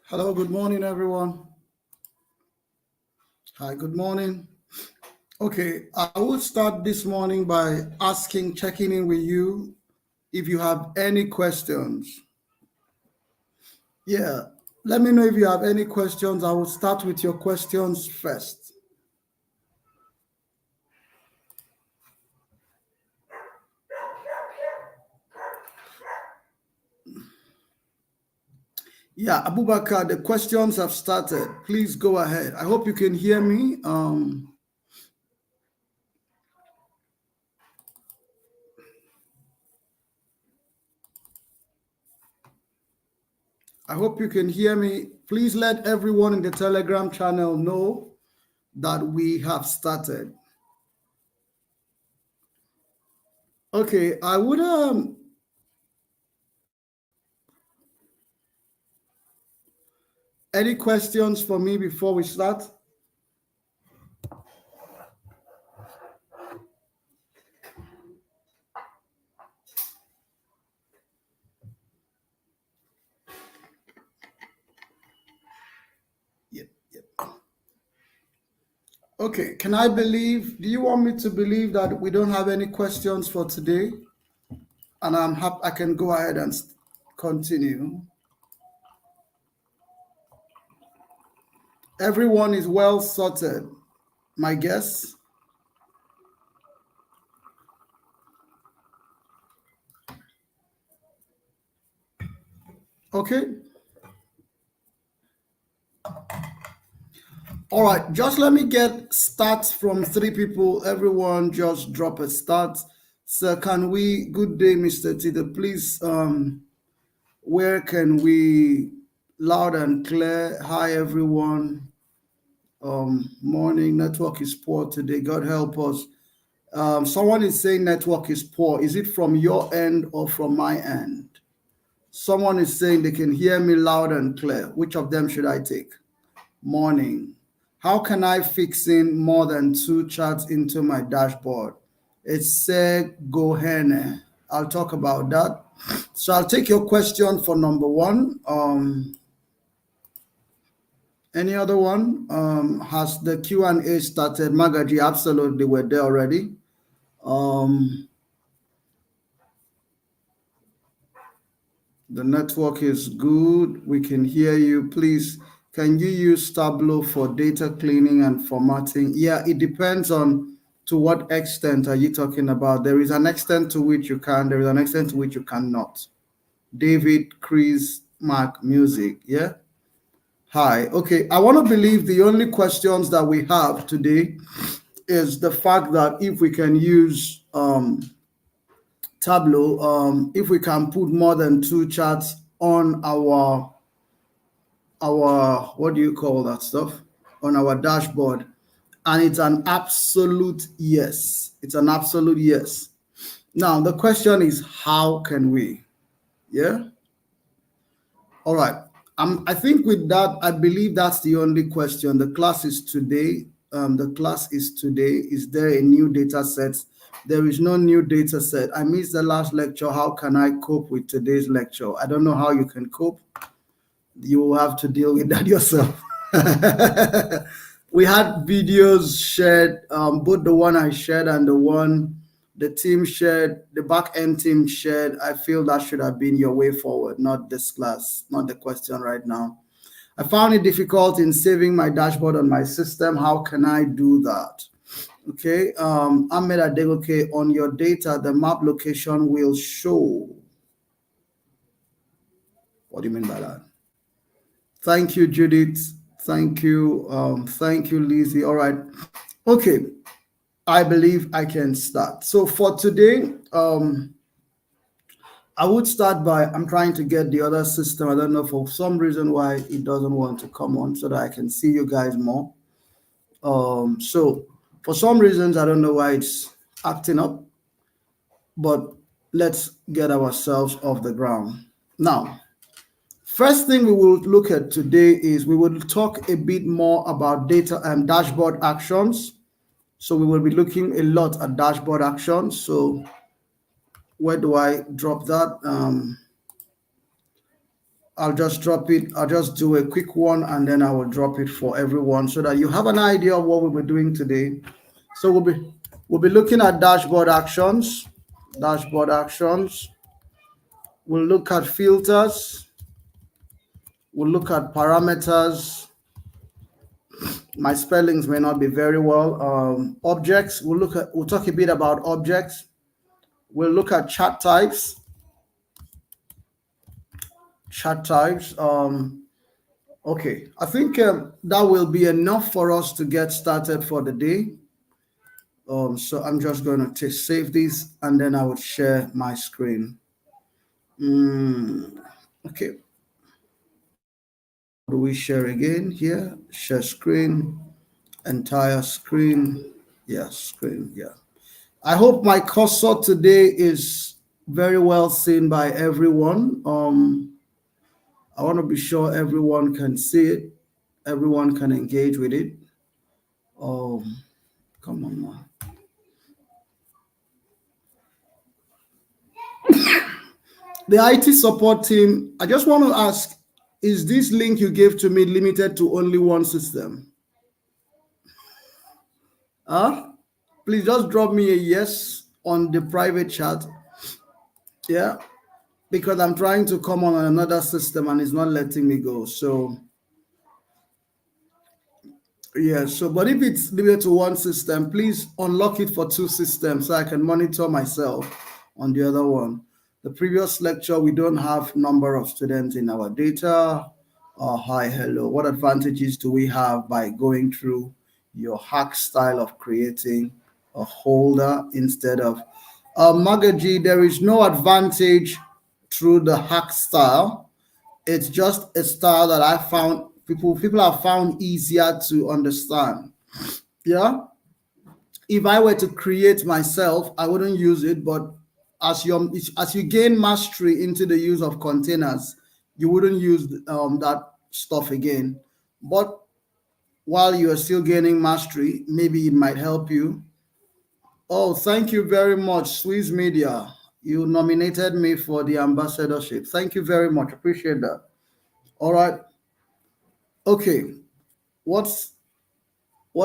Hello, good morning, everyone. Hi, good morning. Okay, I will start this morning by checking in with you if you have any questions. Yeah, let me know if you have any questions. I will start with your questions first. Yeah, Abubakar, the questions have started. Please go ahead. I hope you can hear me. I hope you can hear me. Please let everyone in the Telegram channel know that we have started. Okay, I would any questions for me before we start? Yep. Okay, can I believe? Do you want me to believe that we don't have any questions for today? And I'm happy I can go ahead and continue. Everyone is well sorted, my guess. Okay. All right, just let me get stats from 3 people. Everyone just drop a start. So can we, good day, Mr. Tito, please, where can we, loud and clear, hi everyone. Morning, network is poor today, God help us. Someone is saying network is poor. Is it from your end or from my end? Someone is saying they can hear me loud and clear. Which of them should I take? Morning. How can I fix in more than 2 charts into my dashboard? It's Gohene. I'll talk about that. So I'll take your question for number 1. Any other one? Has the Q&A started? Magaji, absolutely, we're there already. The network is good. We can hear you. Please, can you use Tableau for data cleaning and formatting? Yeah, it depends on to what extent are you talking about. There is an extent to which you can, there is an extent to which you cannot. David, Chris, Mark, music, yeah? Hi, okay. I want to believe the only questions that we have today is the fact that if we can use Tableau, if we can put more than 2 charts on our what do you call that stuff, on our dashboard, and it's an absolute yes. It's an absolute yes. Now the question is, how can we? Yeah. All right. I think with that, I believe that's the only question. The class is today. The class is today. Is there a new data set? There is no new data set. I missed the last lecture. How can I cope with today's lecture? I don't know how you can cope. You will have to deal with that yourself. We had videos shared, both the one I shared and the one the team shared, the back end team shared. I feel that should have been your way forward, not this class, not the question right now. I found it difficult in saving my dashboard on my system. How can I do that? Okay, Ahmed Adegoke, on your data, the map location will show. What do you mean by that? Thank you, Judith. Thank you. Thank you, Lizzie. All right. Okay. I believe I can start. So for today, I would start by, I'm trying to get the other system. I don't know for some reason why it doesn't want to come on so that I can see you guys more. So for some reasons, I don't know why it's acting up, but let's get ourselves off the ground. Now, First thing we will look at today is we will talk a bit more about data and dashboard actions. So we will be looking a lot at dashboard actions. So where do I drop that? I'll just drop it. I'll just do a quick one and then I will drop it for everyone so that you have an idea of what we'll be doing today. So we'll be looking at dashboard actions. Dashboard actions. We'll look at filters. We'll look at parameters. My spellings may not be very well. Objects. We'll talk a bit about objects. We'll look at chart types. Chart types. Okay, I think that will be enough for us to get started for the day. So I'm just going to save this and then I will share my screen. Okay. Do we share again here? Share screen, entire screen. Yeah, screen. Yeah. I hope my cursor today is very well seen by everyone. I want to be sure everyone can see it. Everyone can engage with it. Come on now. The IT support team, I just want to ask, is this link you gave to me limited to only one system? Please just drop me a yes on the private chat. Yeah, because I'm trying to come on another system and it's not letting me go. So yeah, but if it's limited to one system, please unlock it for two systems so I can monitor myself on the other one. The previous lecture, we don't have number of students in our data. Hi, hello. What advantages do we have by going through your hack style of creating a holder instead of Magaji? There is no advantage through the hack style. It's just a style that I found people have found easier to understand. Yeah. If I were to create myself, I wouldn't use it, but as you gain mastery into the use of containers, you wouldn't use that stuff again. But while you are still gaining mastery, maybe it might help you. Oh, thank you very much, Swiss Media. You nominated me for the ambassadorship. Thank you very much. Appreciate that. All right. Okay. What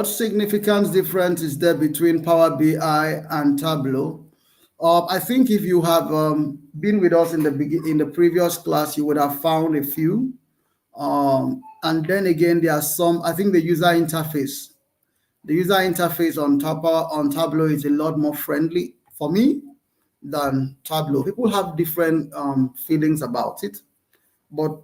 significant difference is there between Power BI and Tableau? I think if you have been with us in the previous class, you would have found a few. And then again, there are some. I think the user interface on Tableau is a lot more friendly for me than Tableau. People have different feelings about it, but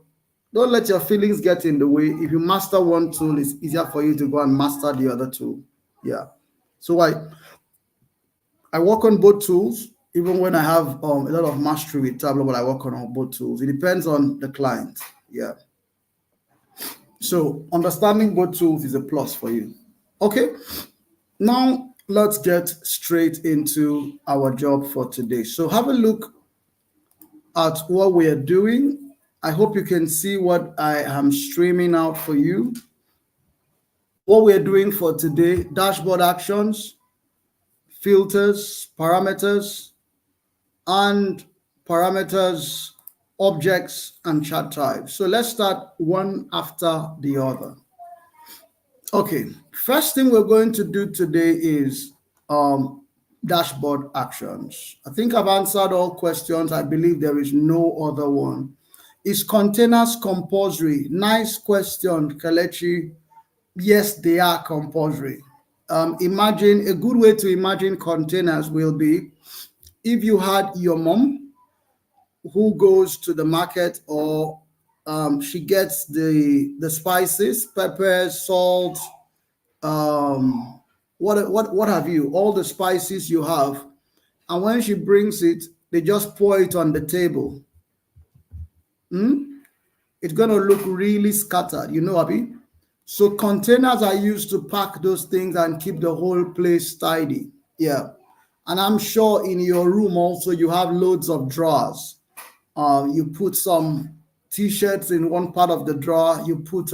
don't let your feelings get in the way. If you master one tool, it's easier for you to go and master the other tool. Yeah. So I work on both tools, even when I have a lot of mastery with Tableau, but I work on both tools. It depends on the client. Yeah. So understanding both tools is a plus for you. Okay. Now let's get straight into our job for today. So have a look at what we are doing. I hope you can see what I am streaming out for you. What we're doing for today: dashboard actions, filters, parameters, objects, and chart types. So let's start one after the other. Okay, first thing we're going to do today is dashboard actions. I think I've answered all questions. I believe there is no other one. Is containers compulsory? Nice question, Kelechi. Yes, they are compulsory. Imagine a good way to imagine containers will be if you had your mom who goes to the market, or she gets the spices, peppers, salt, what have you, all the spices you have, and when she brings it, they just pour it on the table. It's going to look really scattered, Abi. So containers are used to pack those things and keep the whole place tidy. Yeah. And I'm sure in your room also you have loads of drawers. You put some t-shirts in one part of the drawer, you put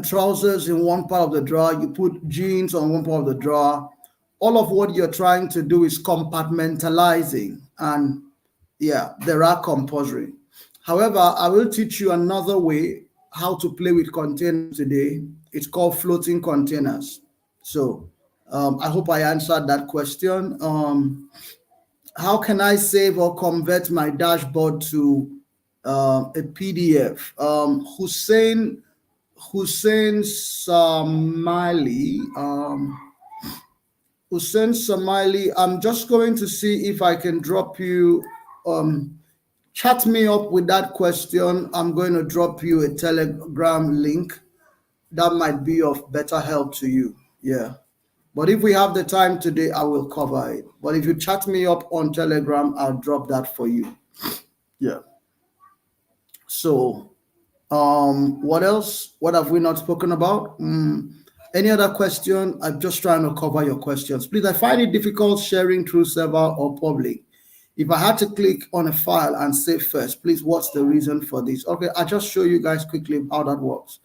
trousers in one part of the drawer, you put jeans on one part of the drawer. All of what you're trying to do is compartmentalizing, and yeah, there are compulsory. However, I will teach you another way how to play with containers today. It's called floating containers. So I hope I answered that question. How can I save or convert my dashboard to a PDF? Hussein Samali. Hussein Samali, I'm just going to see if I can drop you, chat me up with that question. I'm going to drop you a Telegram link that might be of better help to you. Yeah. But if we have the time today, I will cover it. But if you chat me up on Telegram, I'll drop that for you. Yeah. So, what else? What have we not spoken about? Any other question? I'm just trying to cover your questions. Please, I find it difficult sharing through server or public. If I had to click on a file and save first, please, what's the reason for this? Okay, I'll just show you guys quickly how that works.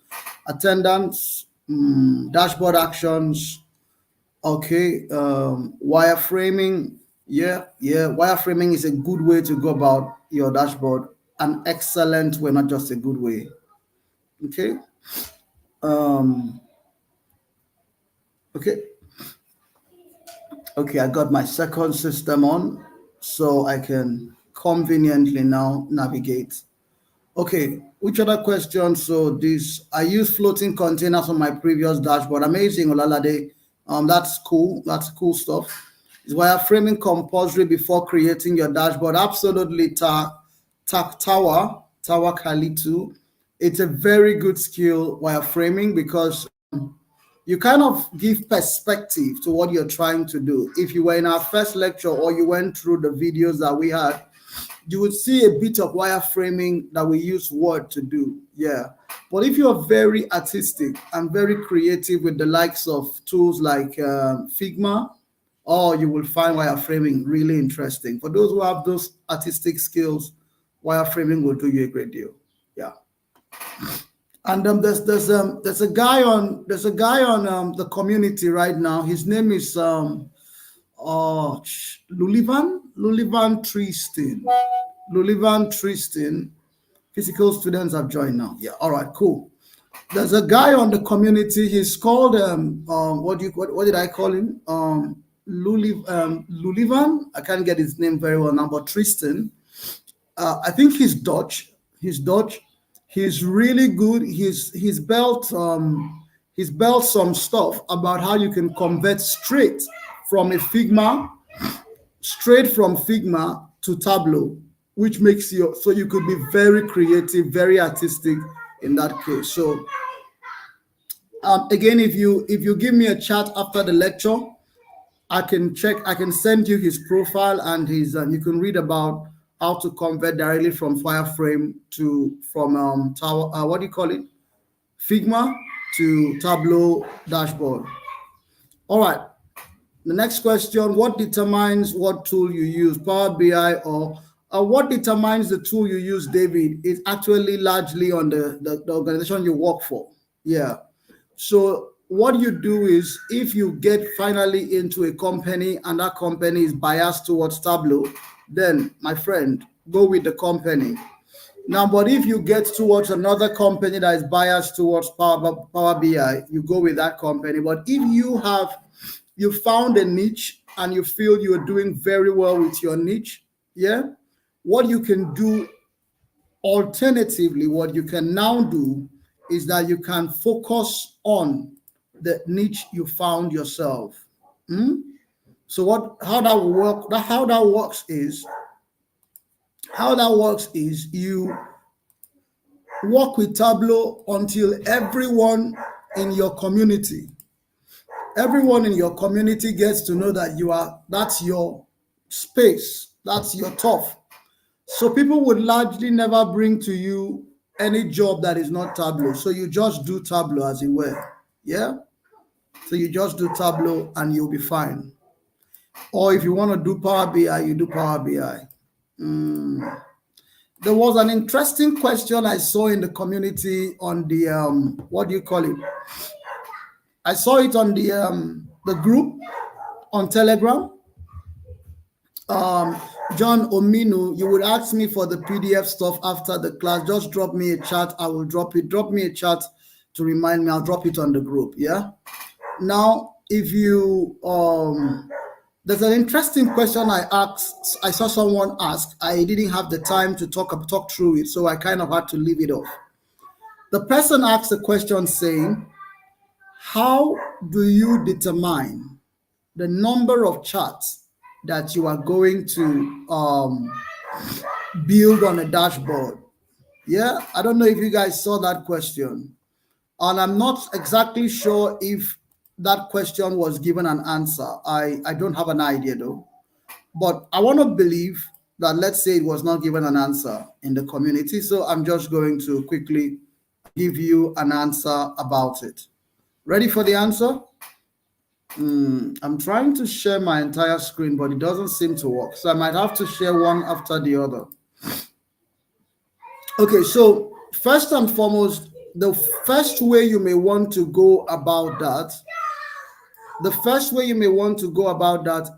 Attendance, dashboard actions, okay, wireframing. Yeah, wireframing is a good way to go about your dashboard. An excellent way, not just a good way. Okay. Okay. Okay, I got my second system on, so I can conveniently now navigate. Okay, which other questions? So this, I use floating containers on my previous dashboard. Amazing, Olalade. That's cool. That's cool stuff. Is wireframing compulsory before creating your dashboard? Absolutely, Tower Kalitu. It's a very good skill, wireframing, because you kind of give perspective to what you're trying to do. If you were in our first lecture or you went through the videos that we had, you would see a bit of wireframing that we use Word to do. Yeah. But if you're very artistic and very creative with the likes of tools like Figma, you will find wireframing really interesting. For those who have those artistic skills, wireframing will do you a great deal. Yeah. And there's a guy on the community right now. His name is Lulivan Tristan. Physical students have joined now. Yeah, all right, cool. There's a guy on the community. He's called what did I call him? Lulivan. I can't get his name very well now, but Tristan. I think he's Dutch. He's really good. He's built some stuff about how you can convert straight from Figma to Tableau, which makes you so you could be very creative, very artistic in that case. So again, if you give me a chat after the lecture, I can send you his profile and you can read about how to convert directly from wireframe what do you call it? Figma to Tableau dashboard. All right. The next question, what determines what tool you use, Power BI or what determines the tool you use, David, is actually largely on the organization you work for. Yeah. So what you do is if you get finally into a company and that company is biased towards Tableau, then my friend, go with the company. Now, but if you get towards another company that is biased towards Power BI, you go with that company. But if you found a niche and you feel you're doing very well with your niche, yeah, what you can do alternatively, what you can now do is that you can focus on the niche you found yourself. So how that works is you work with Tableau until everyone in your community gets to know that that's your space, that's your turf. So people would largely never bring to you any job that is not Tableau. So you just do Tableau as it were. Yeah. So you just do Tableau and you'll be fine. Or if you want to do Power BI, you do Power BI. There was an interesting question I saw in the community on the what do you call it? I saw it on the group on Telegram. Um, John Ominu, you would ask me for the PDF stuff after the class. Just drop me a chat. I will drop it. Drop me a chat to remind me. I'll drop it on the group. Yeah. Now, if you there's an interesting question I asked. I saw someone ask. I didn't have the time to talk through it, so I kind of had to leave it off. The person asked a question saying, "How do you determine the number of charts that you are going to build on a dashboard?" Yeah, I don't know if you guys saw that question, and I'm not exactly sure if that question was given an answer. I don't have an idea though, but I want to believe that, let's say it was not given an answer in the community, so I'm just going to quickly give you an answer about it. Ready for the answer? I'm trying to share my entire screen, but it doesn't seem to work. So I might have to share one after the other. Okay, so first and foremost, the first way you may want to go about that,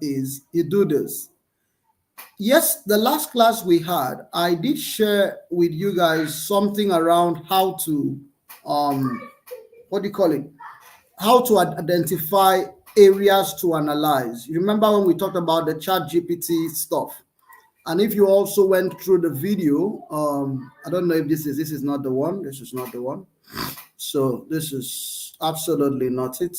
is you do this. Yes, the last class we had, I did share with you guys something around how to, what do you call it? How to identify areas to analyze. You remember when we talked about the chat GPT stuff? And if you also went through the video, I don't know if this is not the one. This is not the one. So this is absolutely not it.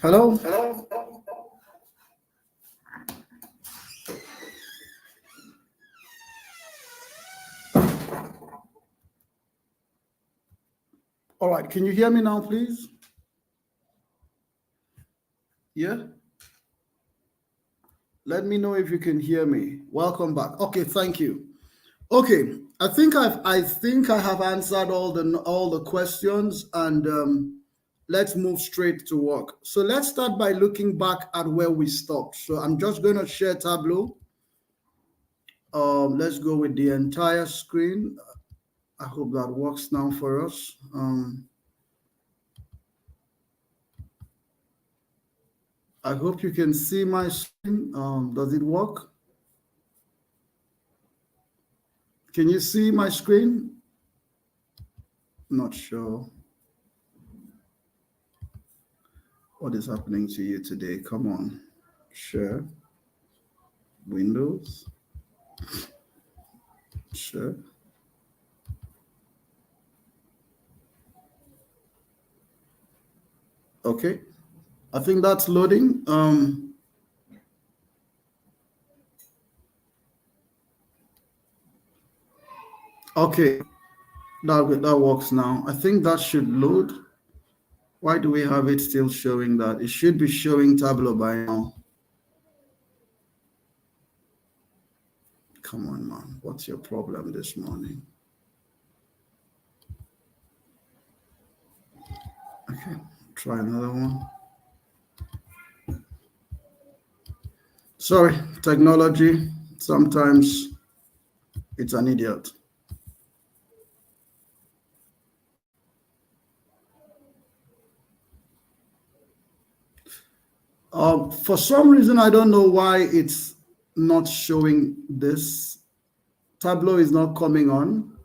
Hello? All right, can you hear me now, please? Yeah? Let me know if you can hear me. Welcome back. Okay, thank you. Okay, I think I have answered all the questions, and let's move straight to work. So let's start by looking back at where we stopped. So I'm just going to share Tableau. Let's go with the entire screen. I hope that works now for us. I hope you can see my screen. Does it work? Can you see my screen? Not sure what is happening to you today. Come on, share Windows, share. Okay, I think that's loading. Okay, that works now. I think that should load. Why do we have it still showing that? It should be showing Tableau by now. Come on, man. What's your problem this morning? Okay, try another one. Sorry, technology. Sometimes it's an idiot. For some reason, I don't know why it's not showing this. Tableau is not coming on,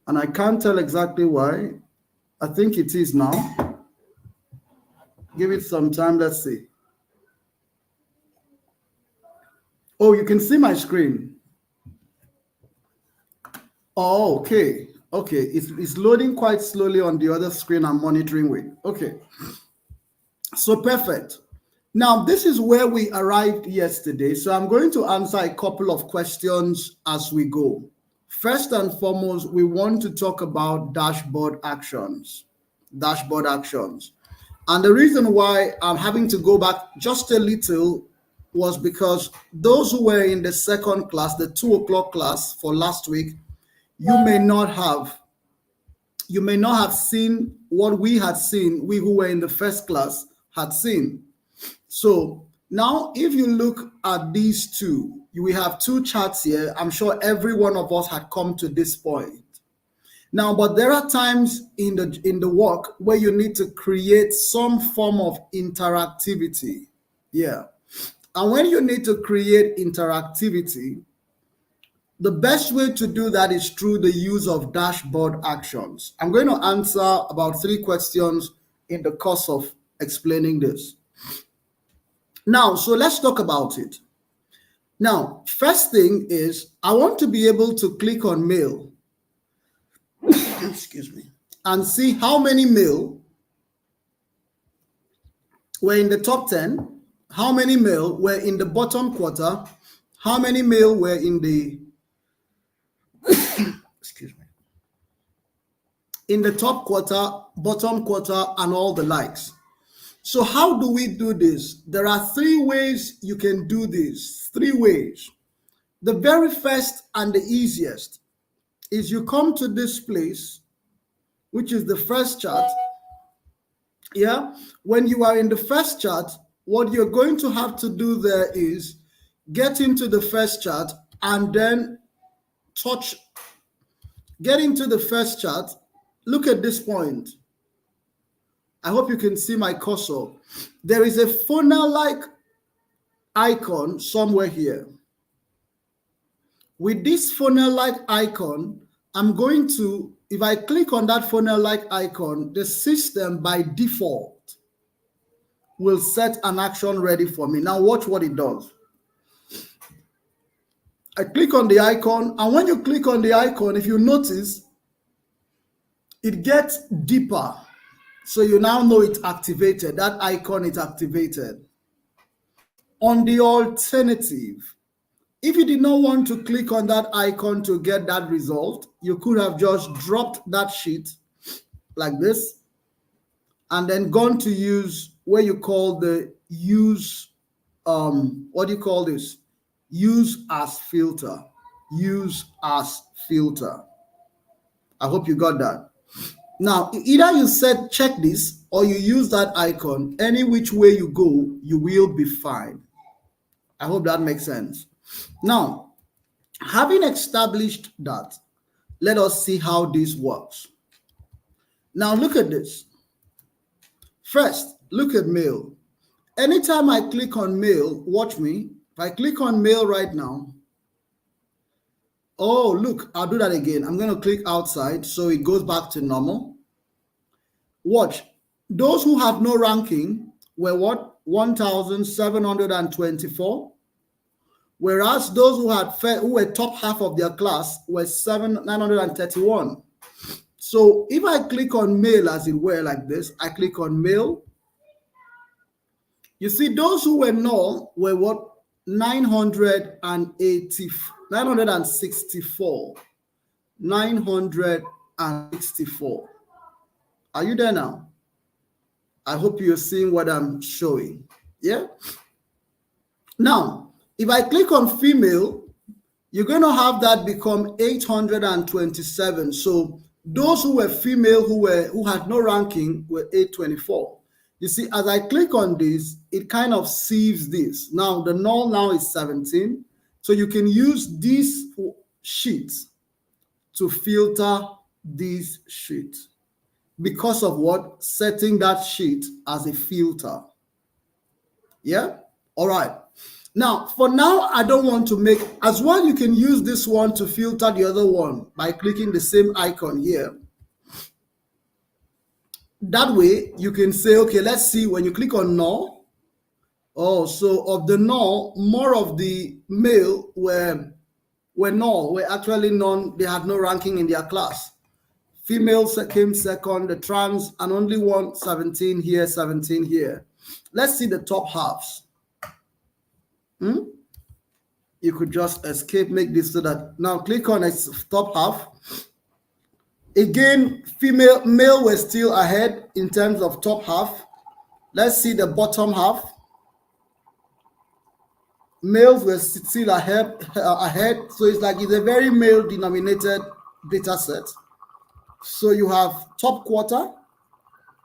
and I can't tell exactly why. I think it is now. Give it some time. Let's see. Oh, you can see my screen. Oh, okay. Okay, it's loading quite slowly on the other screen I'm monitoring with. Okay, so perfect. Now, this is where we arrived yesterday. So I'm going to answer a couple of questions as we go. First and foremost, we want to talk about dashboard actions. Dashboard actions. And the reason why I'm having to go back just a little was because those who were in the second class, the 2 o'clock class for last week, you may not have seen what we had seen, we who were in the first class had seen. So now if you look at these two, we have two charts here. I'm sure every one of us had come to this point. Now, but there are times in the work where you need to create some form of interactivity. Yeah. And when you need to create interactivity, the best way to do that is through the use of dashboard actions. I'm going to answer about 3 questions in the course of explaining this. Now, so let's talk about it. Now, first thing is I want to be able to click on mail, excuse me, and see how many mail were in the top 10, how many mail were in the bottom quarter, how many mail were in the excuse me, in the top quarter, bottom quarter, and all the likes. So how do we do this? There are 3 ways you can do this. 3 ways. The very first and the easiest is you come to this place, which is the first chart. Yeah, when you are in the first chart, what you're going to have to do there is get into the first chart and then get into the first chart. Look at this point. I hope you can see my cursor. There is a funnel-like icon somewhere here. With this funnel-like icon, I'm going to, if I click on that funnel-like icon, the system by default will set an action ready for me. Now watch what it does. I click on the icon, and when you click on the icon, if you notice, it gets deeper. So you now know it's activated. That icon is activated. On the alternative, if you did not want to click on that icon to get that result, you could have just dropped that sheet like this and then gone to use where you call the use, what do you call this? Use as filter. Use as filter. I hope you got that. Now, either you check this or you use that icon. Any which way you go, you will be fine. I hope that makes sense. Now, having established that, let us see how this works. Now, look at this. First, look at mail. Anytime I click on mail, watch me. If I click on mail right now, oh, look, I'll do that again. I'm going to click outside so it goes back to normal. Watch. Those who have no ranking were what? 1,724. Whereas those who were top half of their class were 931. So if I click on mail, as it were, like this, I click on mail. You see, those who were null were what? 964. 964. Are you there now? I hope you're seeing what I'm showing. Yeah? Now, if I click on female, you're going to have that become 827. So those who were female who had no ranking were 824. You see, as I click on this, it kind of sieves this. Now, the null now is 17. So you can use these sheets to filter these sheets. Because of what? Setting that sheet as a filter. Yeah? All right. Now, for now, I don't want to make, as well, you can use this one to filter the other one by clicking the same icon here. That way, you can say, okay, let's see, when you click on null, oh, so of the null, more of the male were null, were actually none, they had no ranking in their class. Females came second, the trans, and only one 17 here, 17 here. Let's see the top halves. You could just escape, make this so that, now click on its top half. Again, male were still ahead in terms of top half. Let's see the bottom half. Males were still ahead. So it's like it's a very male denominated data set. So you have top quarter.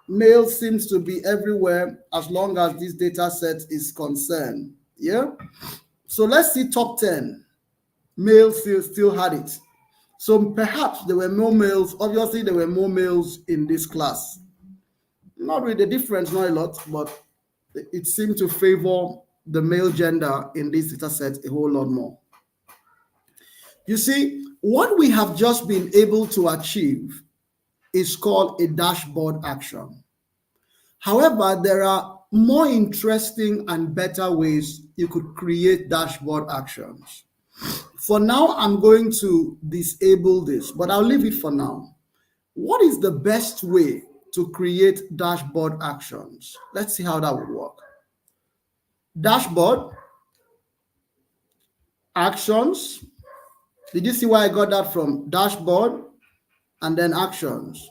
Male seems to be everywhere as long as this data set is concerned. Yeah. So let's see top 10. Males still had it. So perhaps there were more males. Obviously, there were more males in this class. Not really the difference, not a lot, but it seemed to favor the male gender in this data set a whole lot more. You see, what we have just been able to achieve is called a dashboard action. However, there are more interesting and better ways you could create dashboard actions. For now, I'm going to disable this, but I'll leave it for now. What is the best way to create dashboard actions? Let's see how that would work. Dashboard, actions. Did you see where I got that from? Dashboard, and then actions.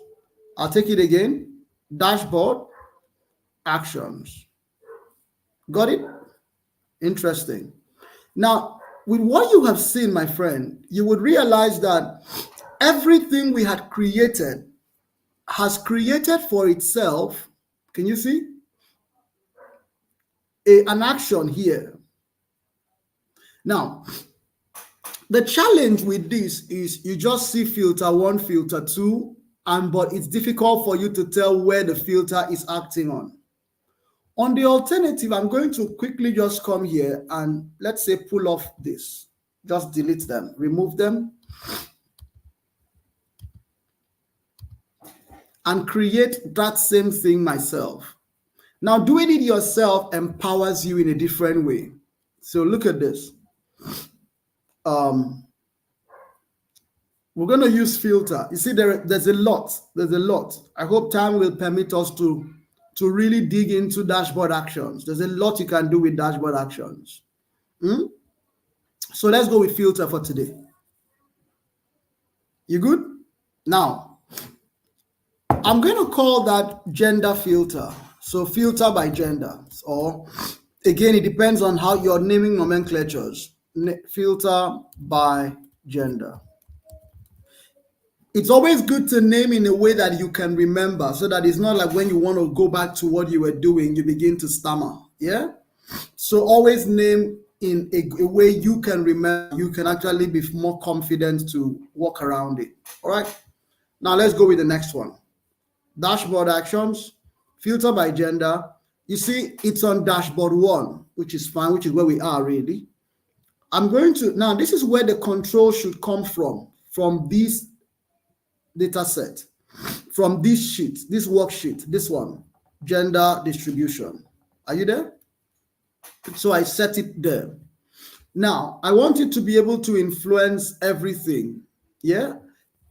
I'll take it again. Dashboard, actions. Got it? Interesting. Now, with what you have seen, my friend, you would realize that everything we had created has created for itself, can you see, an action here. Now, the challenge with this is you just see filter 1, filter 2, but it's difficult for you to tell where the filter is acting on. On the alternative, I'm going to quickly just come here and let's say pull off this. Just delete them, remove them, and create that same thing myself. Now, doing it yourself empowers you in a different way. So look at this. We're going to use filter. You see, there's a lot. There's a lot. I hope time will permit us to really dig into dashboard actions. There's a lot you can do with dashboard actions. So let's go with filter for today. You good? Now, I'm going to call that gender filter. So filter by gender. Or again, it depends on how you're naming nomenclatures. Filter by gender. It's always good to name in a way that you can remember, so that it's not like when you want to go back to what you were doing, you begin to stammer. Yeah? So always name in a way you can remember. You can actually be more confident to walk around it. All right? Now let's go with the next one. Dashboard actions, filter by gender. You see, it's on dashboard 1, which is fine, which is where we are really. I'm going to, now this is where the control should come from this data set, from this sheet, this worksheet, this one, gender distribution. Are you there? So I set it there. Now, I want you to be able to influence everything. Yeah?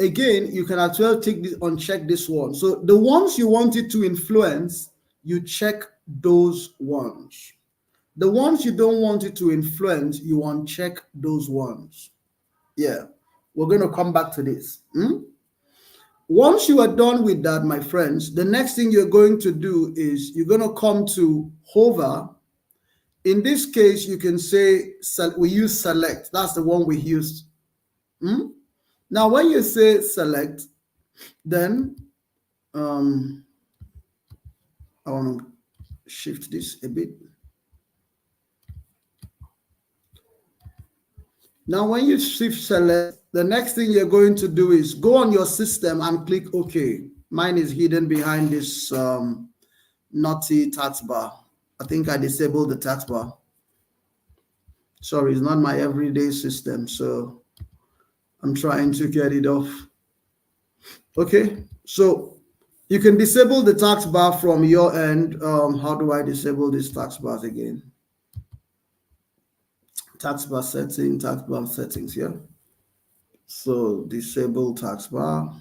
Again, you can as well take this, uncheck this one. So the ones you want it to influence, you check those ones. The ones you don't want it to influence, you uncheck those ones. Yeah, we're going to come back to this. Once you are done with that, my friends, the next thing you're going to do is you're going to come to hover. In this case, you can say, we use select. That's the one we used. Now, when you say select, then I want to shift this a bit. Now, when you shift select, the next thing you're going to do is go on your system and click OK. Mine is hidden behind this naughty taskbar. I think I disabled the taskbar. Sorry, it's not my everyday system, so I'm trying to get it off. Okay, so you can disable the taskbar from your end. How do I disable these taskbars again? Taskbar settings, yeah. So disable taskbar.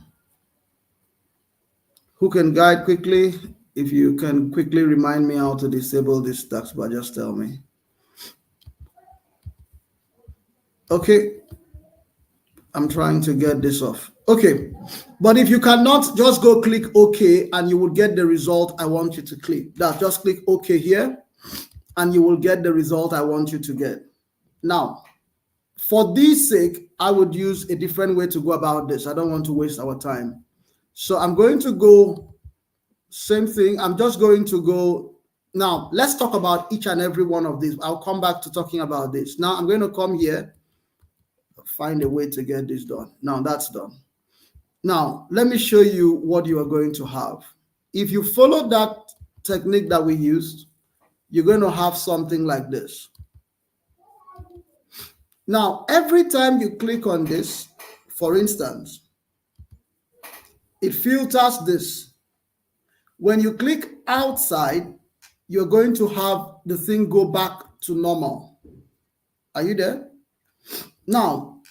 Who can guide quickly? If you can quickly remind me how to disable this taskbar, just tell me. Okay, I'm trying to get this off. Okay, but if you cannot, just go click OK and you will get the result I want you to click. Now just click OK here and you will get the result I want you to get. Now, for this sake, I would use a different way to go about this. I don't want to waste our time. So I'm going to go, same thing. I'm just going to go. Now, let's talk about each and every one of these. I'll come back to talking about this. Now, I'm going to come here, find a way to get this done. Now, that's done. Now, let me show you what you are going to have. If you follow that technique that we used, you're going to have something like this. Now, every time you click on this, for instance, it filters this. When you click outside, you're going to have the thing go back to normal. Are you there? Now,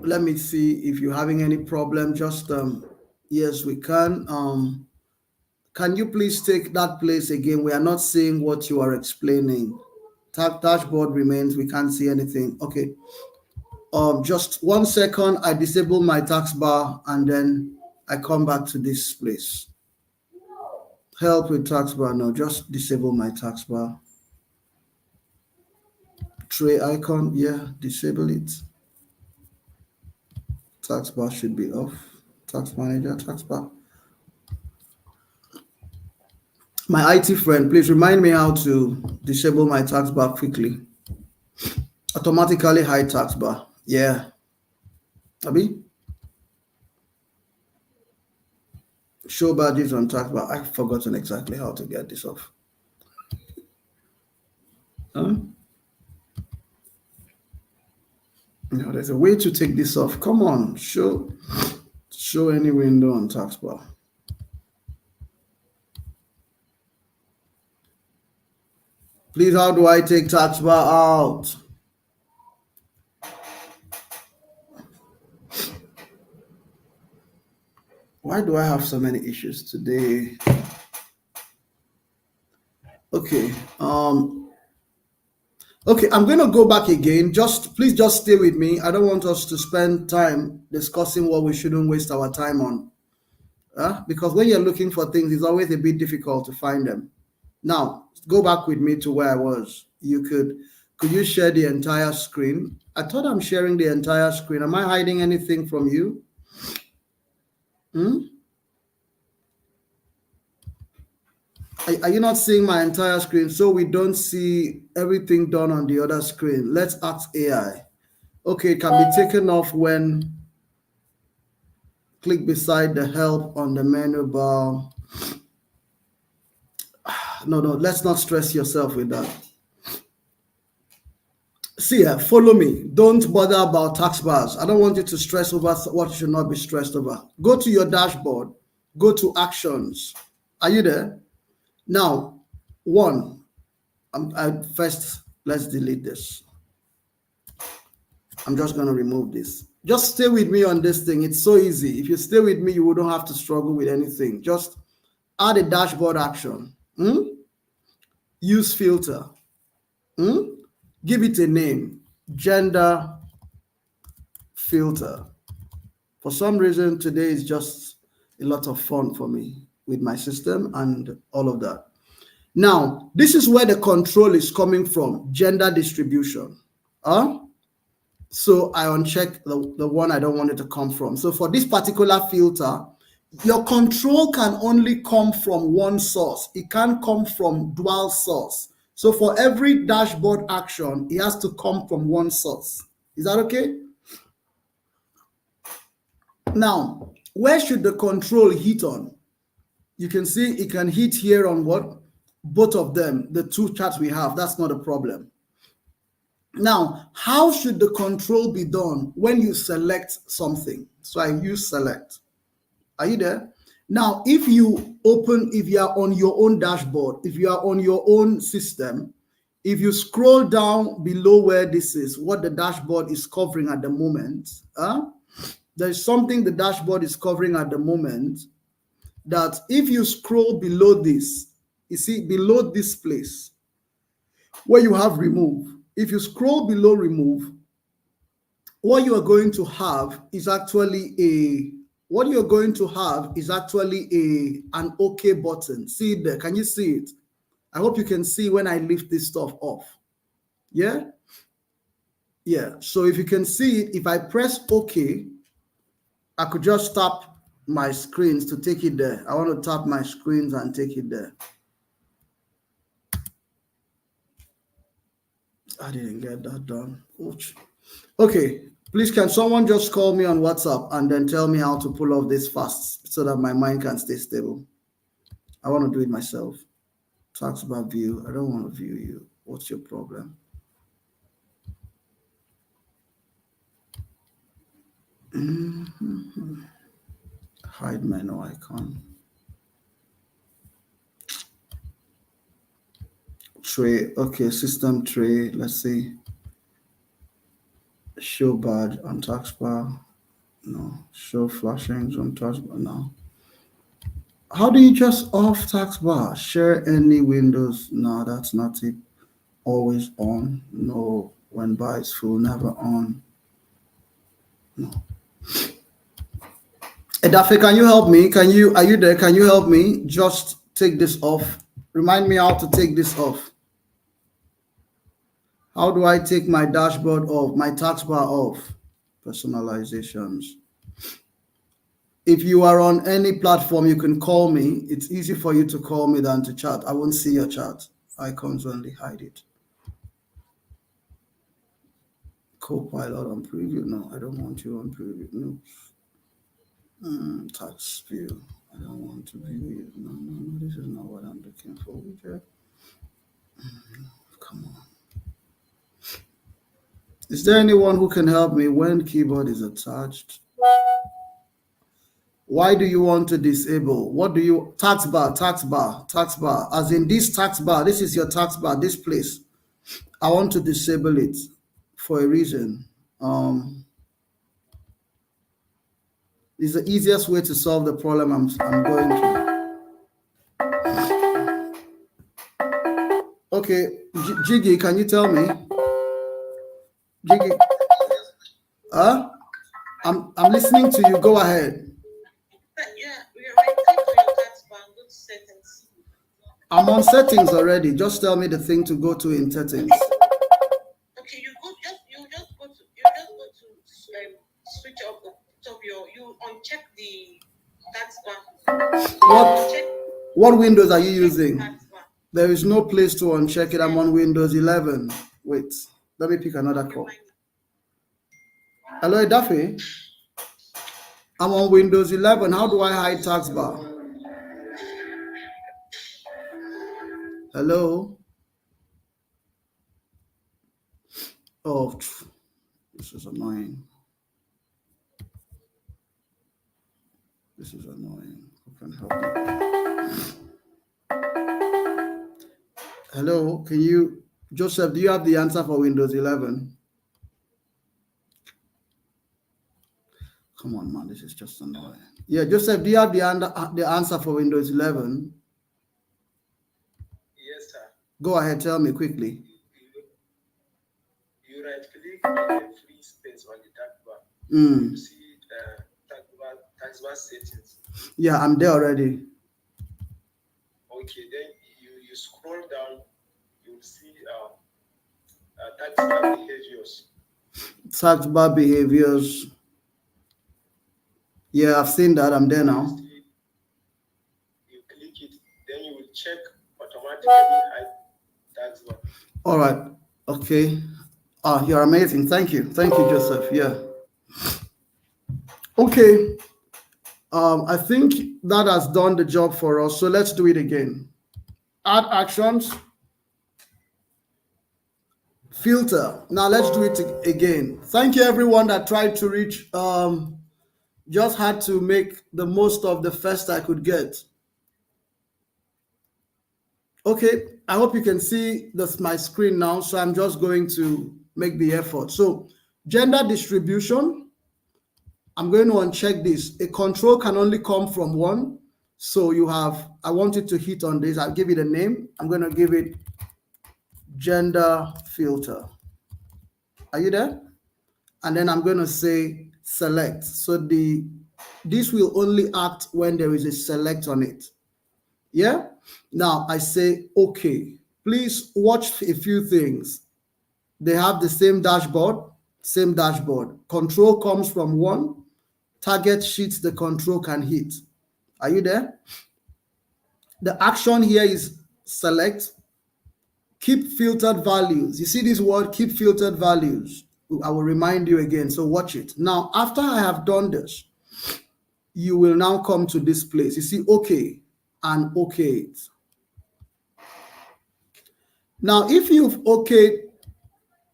let me see if you're having any problem. Just, yes, we can. Can you please take that place again? We are not seeing what you are explaining. Dashboard remains, we can't see anything. Okay. Just 1 second, I disable my taskbar and then I come back to this place. Help with taskbar. No, just disable my taskbar. Tray icon, yeah, disable it. Taskbar should be off. Task manager, taskbar. My IT friend, please remind me how to disable my taskbar quickly. Automatically hide taskbar. Yeah. Abi? Show badges on taskbar. I've forgotten exactly how to get this off. Huh? No, there's a way to take this off. Come on, show any window on taskbar. Please, how do I take taskbar out? Why do I have so many issues today? Okay. Okay, I'm going to go back again. Please just stay with me. I don't want us to spend time discussing what we shouldn't waste our time on. Because when you're looking for things, it's always a bit difficult to find them. Now, go back with me to where I was. Could you share the entire screen? I thought I'm sharing the entire screen. Am I hiding anything from you? Are you not seeing my entire screen so we don't see everything done on the other screen? Let's ask AI. Okay, it can be taken off when click beside the help on the menu bar. No, let's not stress yourself with that. See, follow me. Don't bother about tax bars. I don't want you to stress over what should not be stressed over. Go to your dashboard. Go to actions. Are you there? Now, first, let's delete this. I'm just going to remove this. Just stay with me on this thing. It's so easy. If you stay with me, you wouldn't have to struggle with anything. Just add a dashboard action. Use filter. Give it a name. Gender filter. For some reason, today is just a lot of fun for me with my system and all of that. Now, this is where the control is coming from, gender distribution. So I uncheck the one I don't want it to come from. So for this particular filter, your control can only come from one source. It can't come from dual source. So for every dashboard action, it has to come from one source. Is that okay? Now, where should the control hit on? You can see it can hit here on what? Both of them, the two charts we have. That's not a problem. Now, how should the control be done when you select something? So I use select. Are you there? Now, if you are on your own dashboard, if you are on your own system, if you scroll down below where this is, what the dashboard is covering at the moment, there's something the dashboard is covering at the moment that if you scroll below this, you see below this place where you have remove, if you scroll below remove, what you are going to have is actually an OK button. See it there. Can you see it? I hope you can see when I lift this stuff off. Yeah? Yeah. So if you can see it, if I press OK, I could just tap my screens to take it there. I want to tap my screens and take it there. I didn't get that done. Ouch. Okay, please can someone just call me on WhatsApp and then tell me how to pull off this fast so that my mind can stay stable. I want to do it myself. Talks about view. I don't want to view you. What's your problem? Hide menu icon. Tray. Okay, system tray. Let's see. Show badge on taskbar. No. Show flashings on taskbar. No. How do you just off taskbar? Share any windows? No, that's not it. Always on. No. When bar is full, never on. No. Edafe, can you help me? Are you there? Can you help me? Just take this off. Remind me how to take this off. How do I take my dashboard off, my taskbar off? Personalizations. If you are on any platform, you can call me. It's easy for you to call me than to chat. I won't see your chat. Icons only hide it. Copilot on preview. No, I don't want you on preview. No. Touch view. I don't want to view you. No, no, no. This is not what I'm looking for. Widget. Come on. Is there anyone who can help me when keyboard is attached? Why do you want to disable? What do you, taskbar, as in this taskbar, this is your taskbar, this place. I want to disable it for a reason. It's the easiest way to solve the problem I'm going through. Okay, Jiggy, can you tell me? Jiggy, I'm listening to you. Go ahead. Yeah, we are right. Click on your taskbar and go to settings. I'm on settings already. Just tell me the thing to go to in settings. Okay, you just go to switch up you uncheck the taskbar. What Windows are you using? There is no place to uncheck it. I'm on Windows 11. Wait, let me pick another call. Hello, Daffy. I'm on Windows 11. How do I hide taskbar? Hello? Oh, this is annoying. This is annoying. Who can help me? Hello, can you, Joseph, do you have the answer for Windows 11? Come on, man, this is just annoying. Yeah, Joseph, do you have the answer for Windows 11? Yes, sir. Go ahead, tell me quickly. You right-click on the free space on the taskbar. You see taskbar settings. Yeah, I'm there already. Okay, then you scroll down. You'll see taskbar behaviors. Taskbar behaviors. Yeah, I've seen that. I'm there now. You click it, then you will check automatically hide taskbar. All right. Okay. You're amazing. Thank you. Thank you, Joseph. Yeah. Okay. I think that has done the job for us. So let's do it again. Add actions. Filter. Now let's do it again. Thank you, everyone that tried to reach. Just had to make the most of the first I could get. Okay, I hope you can see my screen now. So I'm just going to make the effort. So gender distribution, I'm going to uncheck this. A control can only come from one. So you have, I want you to hit on this. I'll give it a name. I'm going to give it gender filter. Are you there? And then I'm going to say select. So this will only act when there is a select on it. Yeah. Now I say, okay, please watch a few things. They have the same dashboard. Control comes from one. Target sheets the control can hit. Are you there? The action here is select. Keep filtered values. You see this word, keep filtered values. I will remind you again. So watch it. Now, after I have done this, you will now come to this place. You see, okay, and okay it. Now, if you've okayed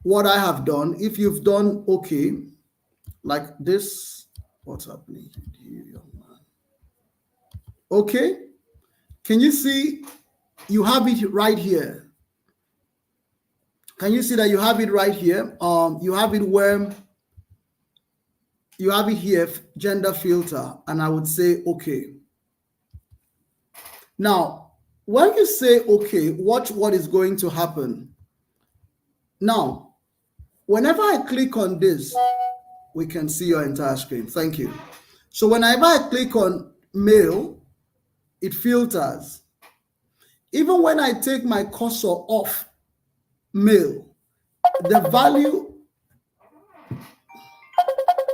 what I have done, if you've done okay, like this, what's happening here, young man? Okay, can you see you have it right here? Can you see that you have it right here? You have it where you have it here, gender filter, and I would say okay. Now, when you say okay, watch what is going to happen. Now, whenever I click on this, we can see your entire screen. Thank you. So whenever I click on male, it filters. Even when I take my cursor off male, the value.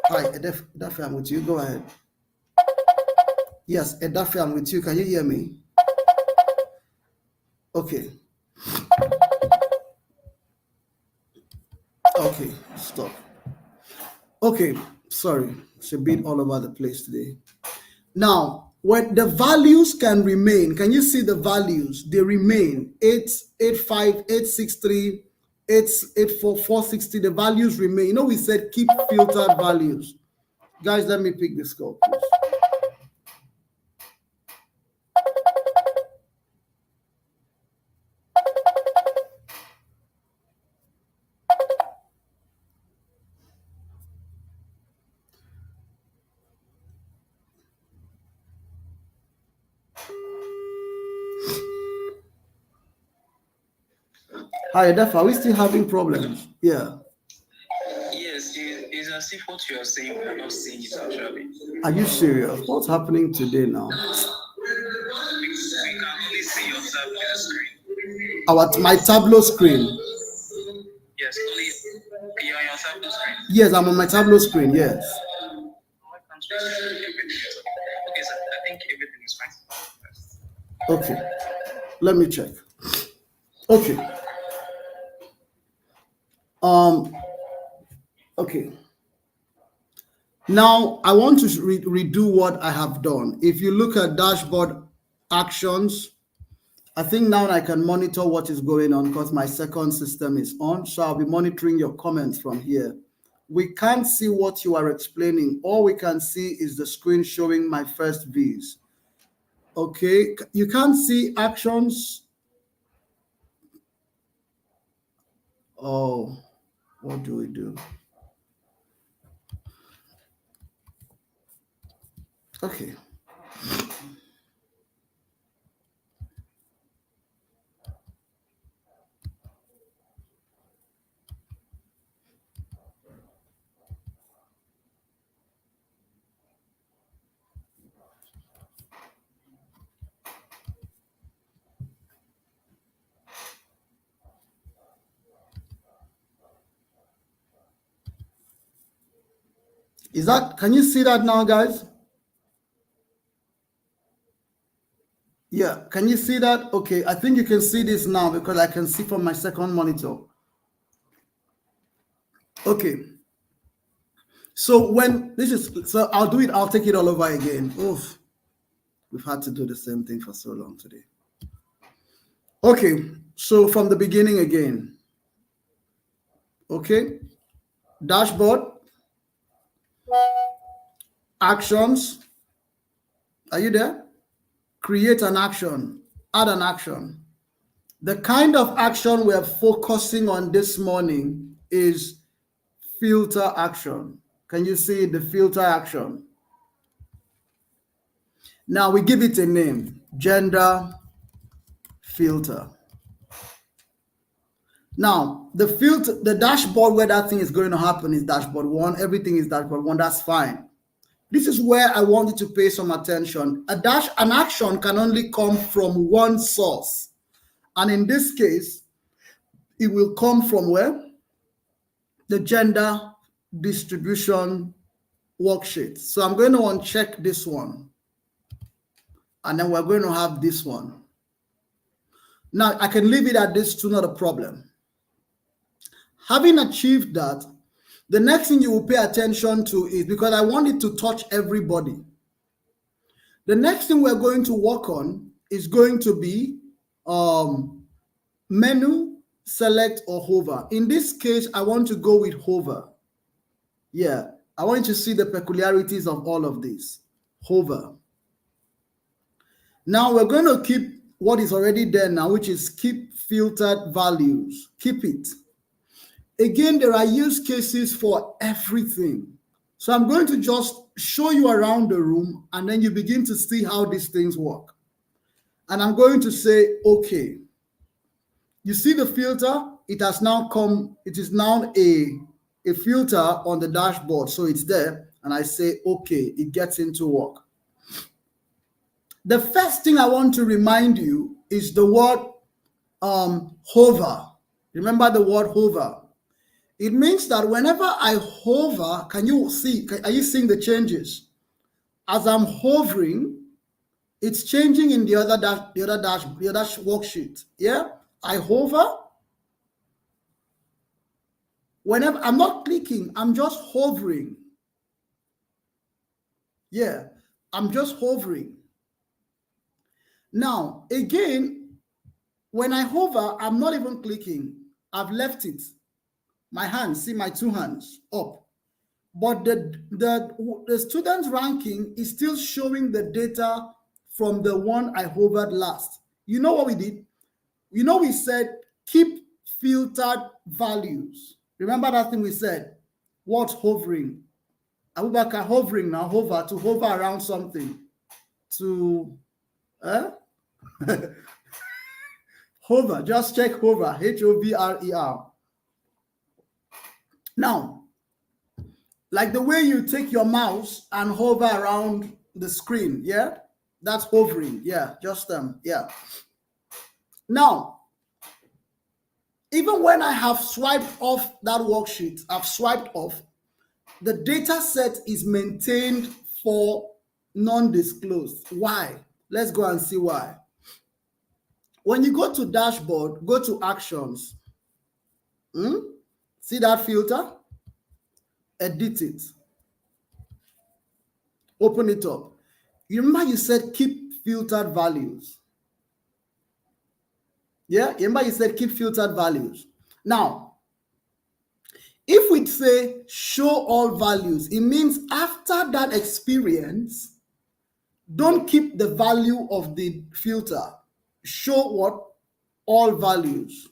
Hi, definitely I'm with you. Go ahead. Yes, Edafe, I'm with you. Can you hear me? Okay. Okay, stop. Okay, sorry. It's a bit all over the place today. Now, when the values can remain, can you see the values? They remain 885, 863, 884, 460. The values remain. You know, we said keep filtered values. Guys, let me pick this call, please. Hi, Def, are we still having problems? Yeah. Yes, it's as if what you are saying, we are not seeing it actually. Are you serious? What's happening today now? We can only see your tablet screen. My Tableau screen. Yes, only you're on your tablet screen. Yes, I'm on my Tableau screen. Yes. Why can't we see everything? Okay, sir, I think everything is fine. Okay. Let me check. Okay. Okay. Now I want to redo what I have done. If you look at dashboard actions, I think now I can monitor what is going on because my second system is on. So I'll be monitoring your comments from here. We can't see what you are explaining. All we can see is the screen showing my first V's. Okay, you can't see actions. Oh, what do we do? Okay. Can you see that now, guys? Yeah, can you see that? Okay, I think you can see this now because I can see from my second monitor. Okay. So I'll do it, I'll take it all over again. Oof. We've had to do the same thing for so long today. Okay, so from the beginning again. Okay, dashboard, actions. Are you there? Create an action, add an action. The kind of action we're focusing on this morning is filter action. Can you see the filter action? Now we give it a name, gender filter. Now the dashboard where that thing is going to happen is dashboard 1. Everything is dashboard 1. That's fine. This is where I want you to pay some attention. An action can only come from one source. And in this case, it will come from where? The gender distribution worksheet. So I'm going to uncheck this one. And then we're going to have this one. Now, I can leave it at this 2, not a problem. Having achieved that, the next thing you will pay attention to is, because I want it to touch everybody, the next thing we're going to work on is going to be menu, select, or hover. In this case, I want to go with hover. Yeah, I want you to see the peculiarities of all of this. Hover. Now we're going to keep what is already there now, which is keep filtered values. Keep it. Again, there are use cases for everything. So I'm going to just show you around the room, and then you begin to see how these things work. And I'm going to say, okay. You see the filter? It has now come, it is now a filter on the dashboard. So it's there. And I say, okay, it gets into work. The first thing I want to remind you is the word hover. Remember the word hover. It means that whenever I hover, can you see, are you seeing the changes? As I'm hovering, It's changing in the other worksheet. Yeah, I hover. Whenever I'm not clicking, I'm just hovering. Yeah, I'm just hovering. Now, again, when I hover, I'm not even clicking. I've left it. My hands, see my two hands up. But the student's ranking is still showing the data from the one I hovered last. You know what we did? You know, we said keep filtered values. Remember that thing we said? What's hovering? Abubakar, hovering now, hover, to hover around something. To hover, just check hover, H-O-V-R-E-R. Now, like the way you take your mouse and hover around the screen, yeah? That's hovering, yeah, just yeah. Now, even when I have swiped off that worksheet, I've swiped off, the data set is maintained for non-disclosed. Why? Let's go and see why. When you go to dashboard, go to actions. See that filter? Edit it. Open it up. You remember you said keep filtered values. Yeah, remember you said keep filtered values. Now, if we say show all values, it means after that experience, don't keep the value of the filter. Show what? All values.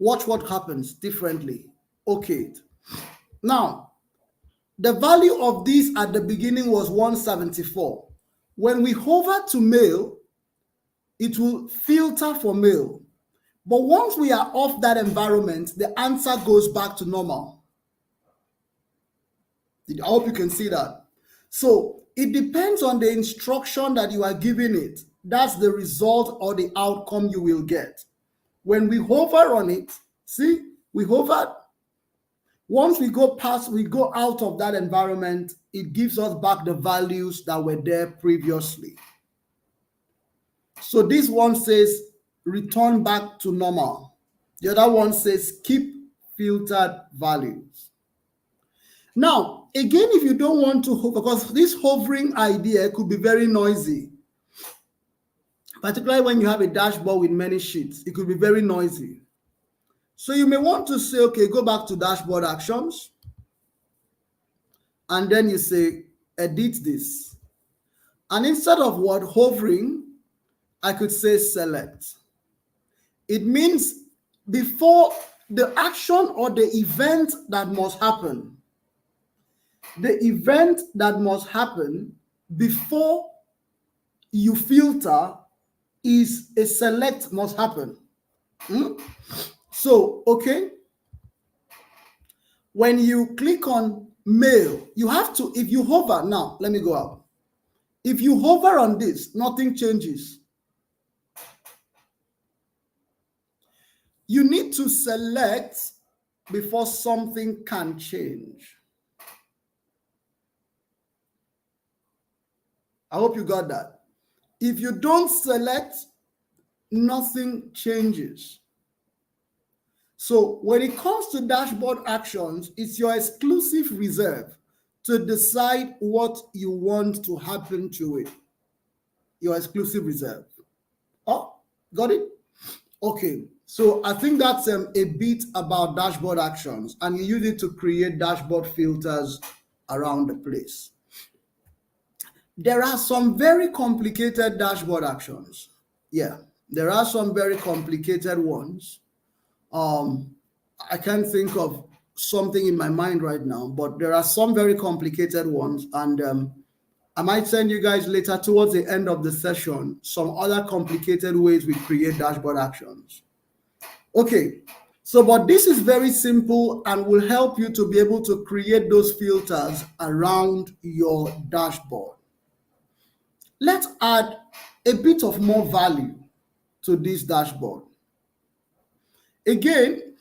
Watch what happens differently. Okay. Now, the value of this at the beginning was 174. When we hover to male, it will filter for male. But once we are off that environment, the answer goes back to normal. I hope you can see that. So it depends on the instruction that you are giving it. That's the result or the outcome you will get. When we hover on it, see, we hover. Once we go past, we go out of that environment, it gives us back the values that were there previously. So this one says return back to normal. The other one says keep filtered values. Now, again, if you don't want to hover, because this hovering idea could be very noisy, particularly when you have a dashboard with many sheets, it could be very noisy. So you may want to say, okay, go back to dashboard actions. And then you say, edit this. And instead of what hovering, I could say select. It means before the action or the event that must happen, the event that must happen before you filter is a select must happen. So, okay, when you click on mail, you have to, if you hover, now, let me go out. If you hover on this, nothing changes. You need to select before something can change. I hope you got that. If you don't select, nothing changes. So when it comes to dashboard actions, it's your exclusive reserve to decide what you want to happen to it. Your exclusive reserve. Oh, got it? Okay, so I think that's a bit about dashboard actions, and you use it to create dashboard filters around the place. There are some very complicated dashboard actions. Yeah, there are some very complicated ones. I can't think of something in my mind right now, but there are some very complicated ones, and I might send you guys later towards the end of the session some other complicated ways we create dashboard actions. Okay, so but this is very simple and will help you to be able to create those filters around your dashboard. Let's add a bit of more value to this dashboard. Again,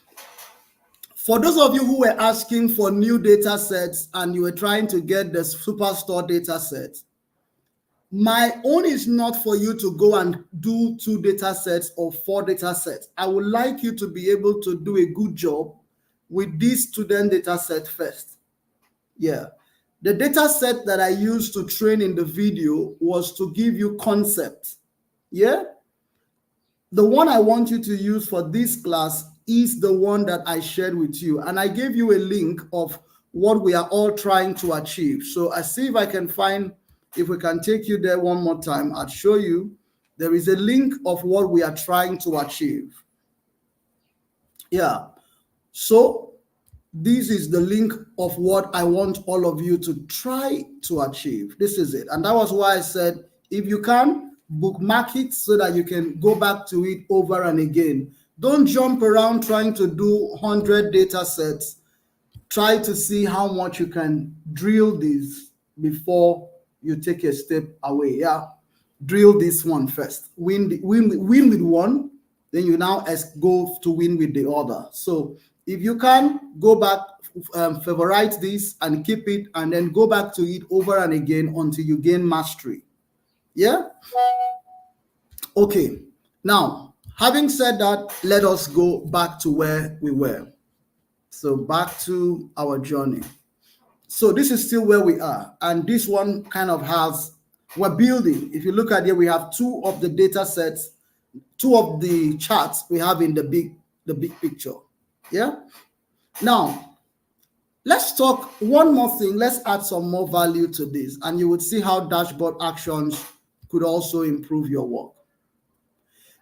for those of you who were asking for new data sets and you were trying to get the Superstore data set, My own is not for you to go and do 2 data sets or 4 data sets. I would like you to be able to do a good job with this student data set first. Yeah. The data set that I used to train in the video was to give you concept. Yeah. The one I want you to use for this class is the one that I shared with you. And I gave you a link of what we are all trying to achieve. So I see if I can find, if we can take you there one more time, I'll show you. There is a link of what we are trying to achieve. Yeah. So this is the link of what I want all of you to try to achieve. This is it. And that was why I said, if you can, bookmark it so that you can go back to it over and again. Don't jump around trying to do 100 data sets. Try to see how much you can drill this before you take a step away. Yeah, drill this one first. Win with one, then you now go to win with the other. So if you can, go back, favorite this and keep it, and then go back to it over and again until you gain mastery. Yeah? Okay. Now, having said that, let us go back to where we were. So back to our journey. So this is still where we are. And this one kind of has, we're building. If you look at here, we have 2 of the data sets, 2 of the charts we have in the big picture. Yeah. Now, let's talk one more thing. Let's add some more value to this, and you would see how dashboard actions could also improve your work.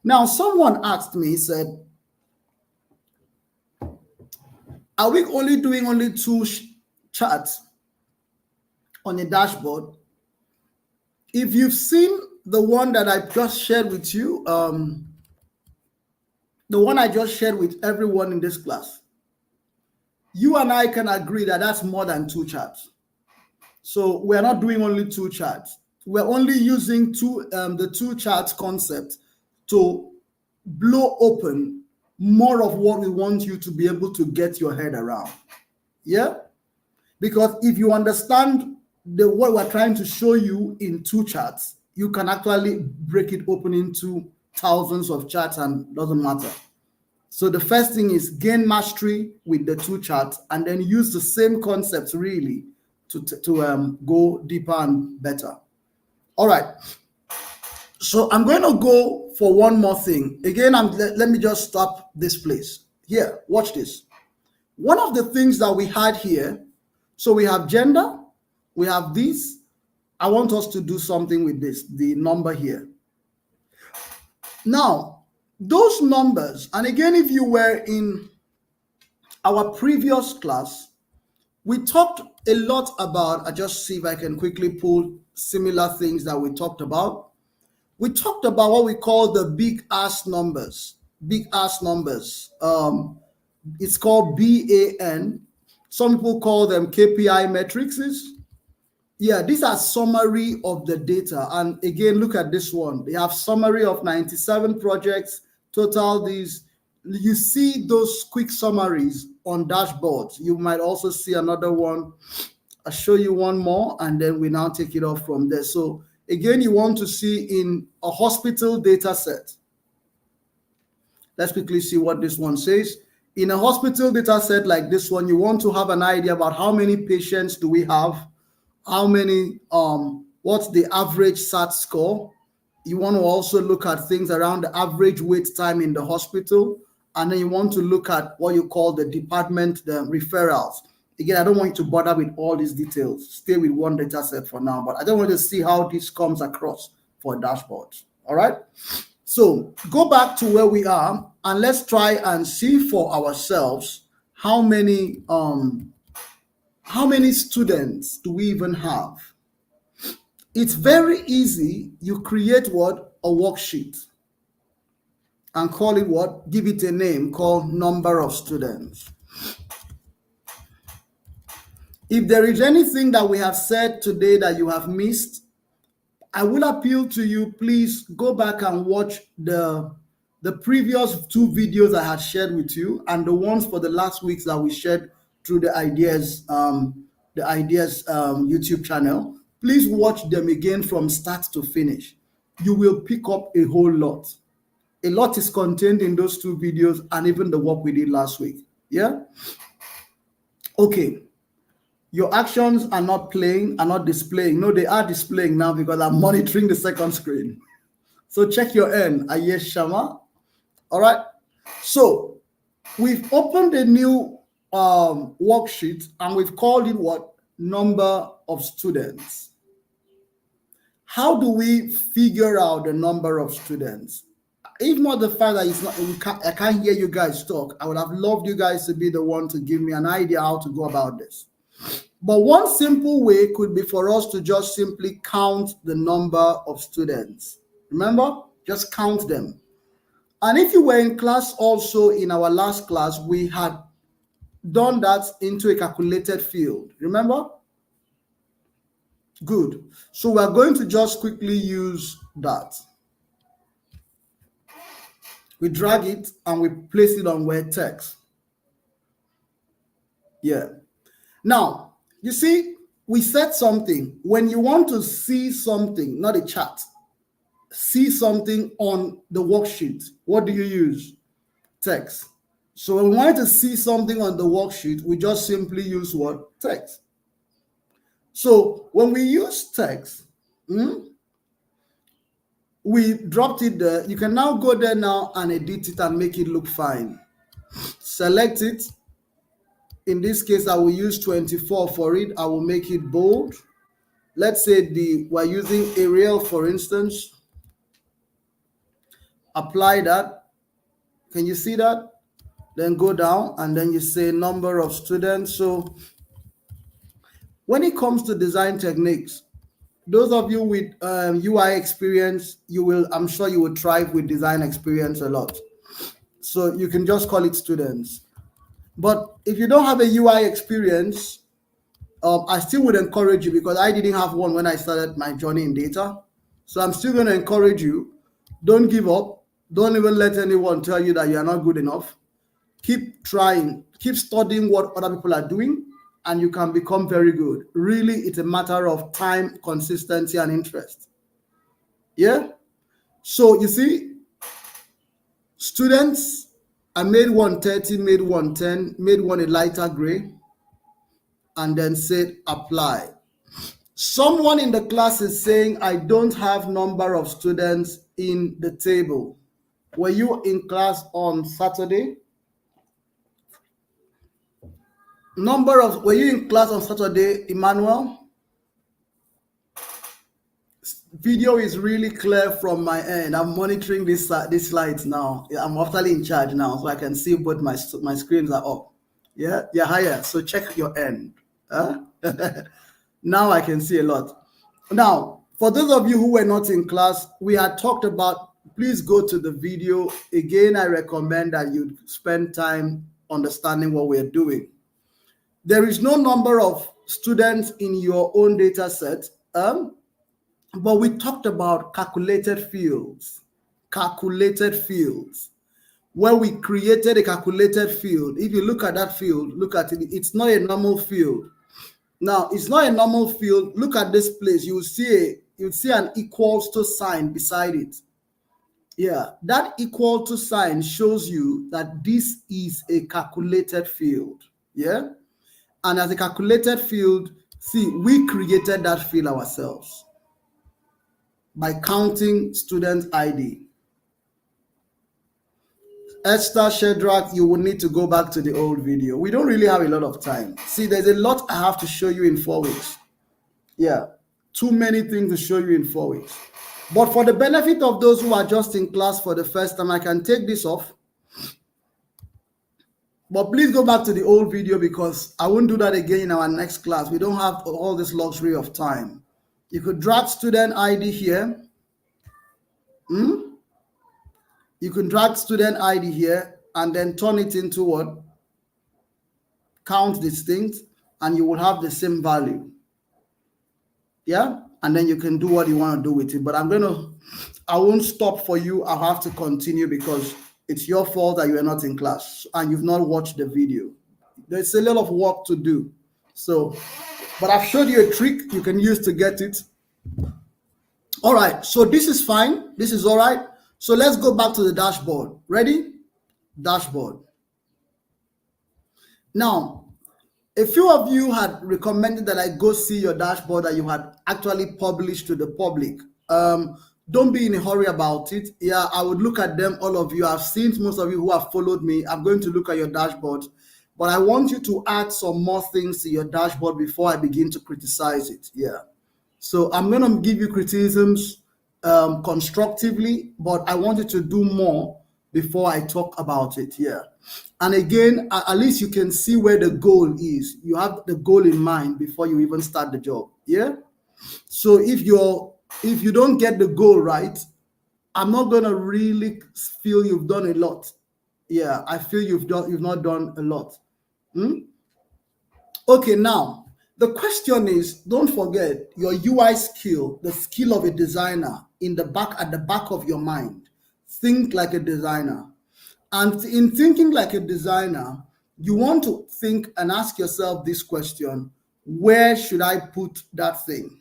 Now, someone asked me, said, are we only doing 2 charts on a dashboard? If you've seen the one that I just shared with you, the one I just shared with everyone in this class, you and I can agree that that's more than 2 charts. So we're not doing only 2 charts. We're only using the 2 charts concept to blow open more of what we want you to be able to get your head around. Yeah? Because if you understand what we're trying to show you in 2 charts, you can actually break it open into thousands of charts and it doesn't matter. So the first thing is gain mastery with the 2 charts, and then use the same concepts really to go deeper and better. All right. So I'm going to go for one more thing. Again, let me just stop this place. Here, watch this. One of the things that we had here, so we have gender, we have this. I want us to do something with this, the number here. Now, those numbers, and again, if you were in our previous class, we talked a lot about, I just see if I can quickly pull similar things that we talked about. We talked about what we call the big ass numbers. Big ass numbers. It's called BAN. Some people call them KPI matrices. Yeah, these are summary of the data. And again, look at this one. They have summary of 97 projects, total these. You see those quick summaries on dashboards. You might also see another one. I'll show you one more, and then we now take it off from there. So again, you want to see in a hospital data set. Let's quickly see what this one says. In a hospital data set like this one, you want to have an idea about how many patients do we have, how many, what's the average SAT score. You want to also look at things around the average wait time in the hospital. And then you want to look at what you call the department, the referrals. Again, I don't want you to bother with all these details. Stay with one data set for now, but I don't want to see how this comes across for dashboards. All right. So go back to where we are and let's try and see for ourselves how many students do we even have? It's very easy. You create what? A worksheet. And call it what? Give it a name called number of students. If there is anything that we have said today that you have missed, I will appeal to you, please go back and watch the previous 2 videos I had shared with you and the ones for the last weeks that we shared through the ideas YouTube channel. please watch them again from start to finish. You will pick up a whole lot. A lot is contained in those 2 videos and even the work we did last week. Yeah? Okay. Your actions are not playing, are not displaying. No, they are displaying now because I'm monitoring the second screen. So check your end. Ayesh Shama. All right. So we've opened a new worksheet and we've called it what? Number of students. How do we figure out the number of students? If not the fact that it's not, I can't hear you guys talk. I would have loved you guys to be the one to give me an idea how to go about this. But one simple way could be for us to just simply count the number of students. Remember? Just count them. And if you were in class also in our last class, we had done that into a calculated field. Remember? Good. So we're going to just quickly use that. We drag it and we place it on where text. Yeah. Now, you see, we said something. When you want to see something, not a chart, see something on the worksheet, what do you use? Text. So when we want to see something on the worksheet, we just simply use what? Text. So when we use text, we dropped it there. You can now go there now and edit it and make it look fine. Select it. In this case, I will use 24 for it. I will make it bold. Let's say we're using Arial, for instance. Apply that. Can you see that? Then go down and then you say number of students. So when it comes to design techniques, those of you with UI experience, I'm sure you will thrive with design experience a lot. So you can just call it students. But if you don't have a UI experience, I still would encourage you, because I didn't have one when I started my journey in data. So I'm still going to encourage you. Don't give up. Don't even let anyone tell you that you are not good enough. Keep trying. Keep studying what other people are doing, and you can become very good. Really, it's a matter of time, consistency, and interest. Yeah? So you see, students, I made one 30, made one 10, made one a lighter gray, and then said apply. Someone in the class is saying, I don't have number of students in the table. Were you in class on Saturday? Were you in class on Saturday, Emmanuel? Video is really clear from my end. I'm monitoring these slides now. I'm actually in charge now, so I can see both my screens are up. Yeah, higher. So check your end. Now I can see a lot. Now, for those of you who were not in class, we had talked about, please go to the video. Again, I recommend that you spend time understanding what we're doing. There is no number of students in your own data set, but we talked about calculated fields. When we created a calculated field, if you look at that field, look at it, it's not a normal field. Now, it's not a normal field. Look at this place. You'll see an equals to sign beside it. Yeah, that equal to sign shows you that this is a calculated field. Yeah. And as a calculated field, see, we created that field ourselves by counting student ID. Esther Shedrack, you will need to go back to the old video. We don't really have a lot of time. See, there's a lot I have to show you in 4 weeks. Yeah, too many things to show you in 4 weeks. But for the benefit of those who are just in class for the first time, I can take this off. But please go back to the old video, because I won't do that again in our next class. We don't have all this luxury of time. You could drag student ID here. You can drag student ID here and then turn it into what? Count distinct, and you will have the same value. Yeah? And then you can do what you want to do with it. But I won't stop for you. I'll have to continue, because it's your fault that you are not in class and you've not watched the video. There's a lot of work to do. So, but I've showed you a trick you can use to get it. All right, so this is fine. This is all right. So let's go back to the dashboard. Ready? Dashboard. Now, a few of you had recommended that I go see your dashboard that you had actually published to the public. Don't be in a hurry about it. Yeah, I would look at them, all of you. I've seen most of you who have followed me. I'm going to look at your dashboard, but I want you to add some more things to your dashboard before I begin to criticize it. Yeah. So I'm going to give you criticisms constructively, but I want you to do more before I talk about it. Yeah. And again, at least you can see where the goal is. You have the goal in mind before you even start the job. Yeah. So if you don't get the goal right, I'm not gonna really feel you've done a lot. Yeah, I feel you've not done a lot. Okay, now the question is, don't forget your UI skill, the skill of a designer at the back of your mind. Think like a designer. And in thinking like a designer, you want to think and ask yourself this question: where should I put that thing?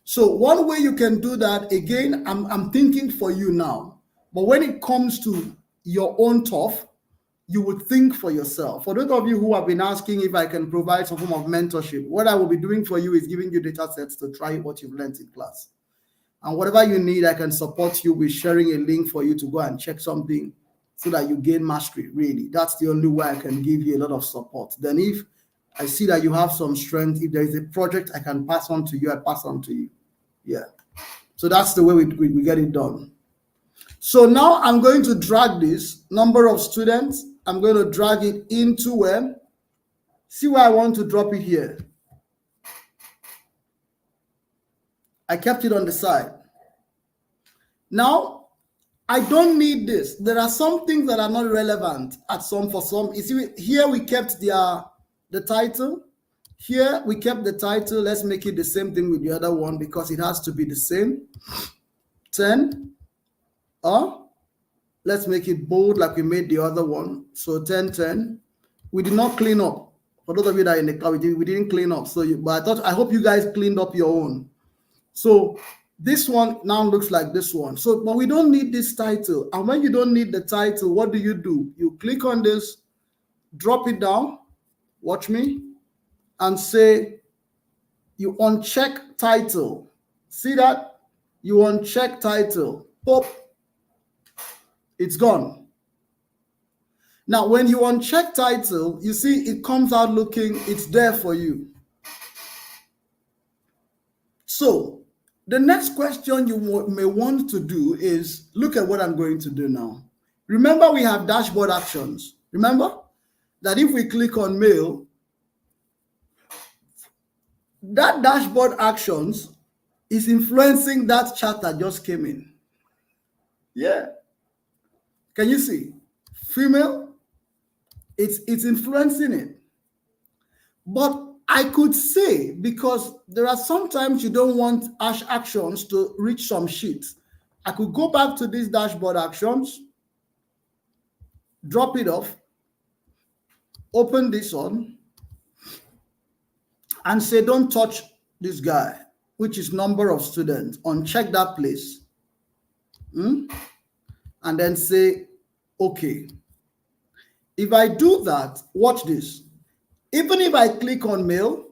So one way you can do that, again, I'm thinking for you now, but when it comes to your own stuff, you would think for yourself. For those of you who have been asking if I can provide some form of mentorship, what I will be doing for you is giving you data sets to try what you've learned in class. And whatever you need, I can support you with sharing a link for you to go and check something so that you gain mastery, really. That's the only way I can give you a lot of support. Then if I see that you have some strength, if there is a project I can pass on to you, I pass on to you. Yeah. So that's the way we get it done. So now I'm going to drag this number of students. I'm going to drag it into where? See where I want to drop it here. I kept it on the side. Now, I don't need this. There are some things that are not relevant for some. You see, here we kept the title. Here we kept the title. Let's make it the same thing with the other one because it has to be the same. 10. Let's make it bold like we made the other one. So 10, 10. We did not clean up. For those of you that are in the cloud, we didn't clean up. So, but I hope you guys cleaned up your own. So this one now looks like this one. So, but we don't need this title. And when you don't need the title, what do? You click on this, drop it down, watch me, and say you uncheck title. See that? You uncheck title. Pop. It's gone. Now, when you uncheck title, you see it comes out looking, it's there for you. So the next question you may want to do is look at what I'm going to do now. Remember, we have dashboard actions. Remember that if we click on mail, that dashboard actions is influencing that chat that just came in. Yeah. Can you see? Female, it's influencing it. But I could say, because there are sometimes you don't want actions to reach some sheets. I could go back to these dashboard actions, drop it off, open this one, and say, don't touch this guy, which is number of students. Uncheck that place. And then say, okay. If I do that, watch this. Even if I click on male,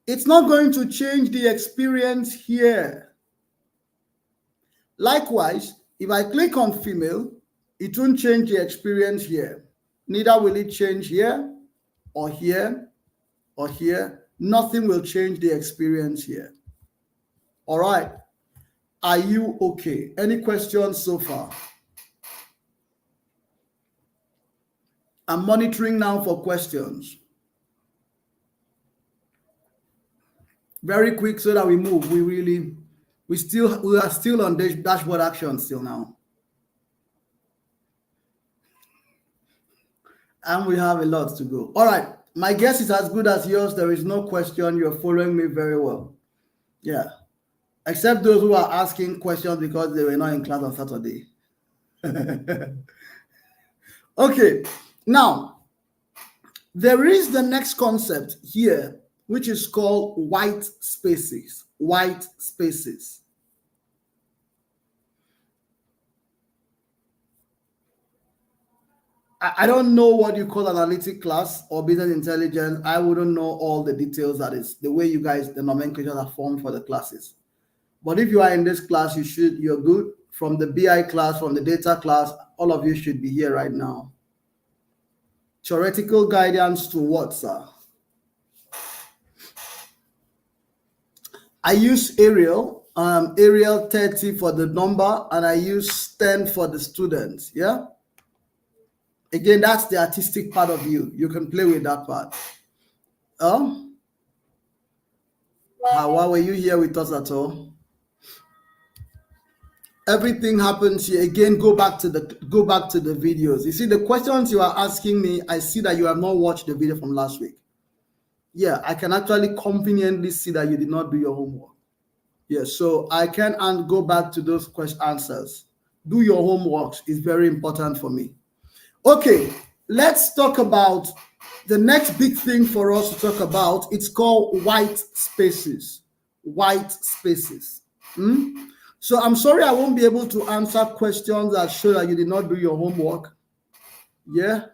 it's not going to change the experience here. Likewise, if I click on female, it won't change the experience here. Neither will it change here or here or here. Nothing will change the experience here. All right. Are you okay? Any questions so far? I'm monitoring now for questions. Very quick so that we move. We are still on dashboard action still now. And we have a lot to go. All right. My guess is as good as yours. There is no question. You're following me very well. Yeah. Except those who are asking questions because they were not in class on Saturday. Okay. Now, There is the next concept here, which is called white spaces. White spaces. I don't know what you call analytic class or business intelligence. I wouldn't know all the details. That is the way you guys, the nomenclatures are formed for the classes. But if you are in this class, you're good. From the BI class, from the data class, all of you should be here right now. Theoretical guidance to what, sir? I use Arial, Arial 30 for the number, and I use 10 for the students. Yeah. Again, that's the artistic part of you. You can play with that part. Why were you here with us at all? Everything happens here. Again, go back to the videos. You see the questions you are asking me. I see that you have not watched the video from last week. Yeah, I can actually conveniently see that you did not do your homework. Yeah, so I can go back to those answers. Do your homeworks. It's very important for me. Okay, let's talk about the next big thing for us to talk about. It's called white spaces. White spaces. So I'm sorry I won't be able to answer questions that show that you did not do your homework. Yeah,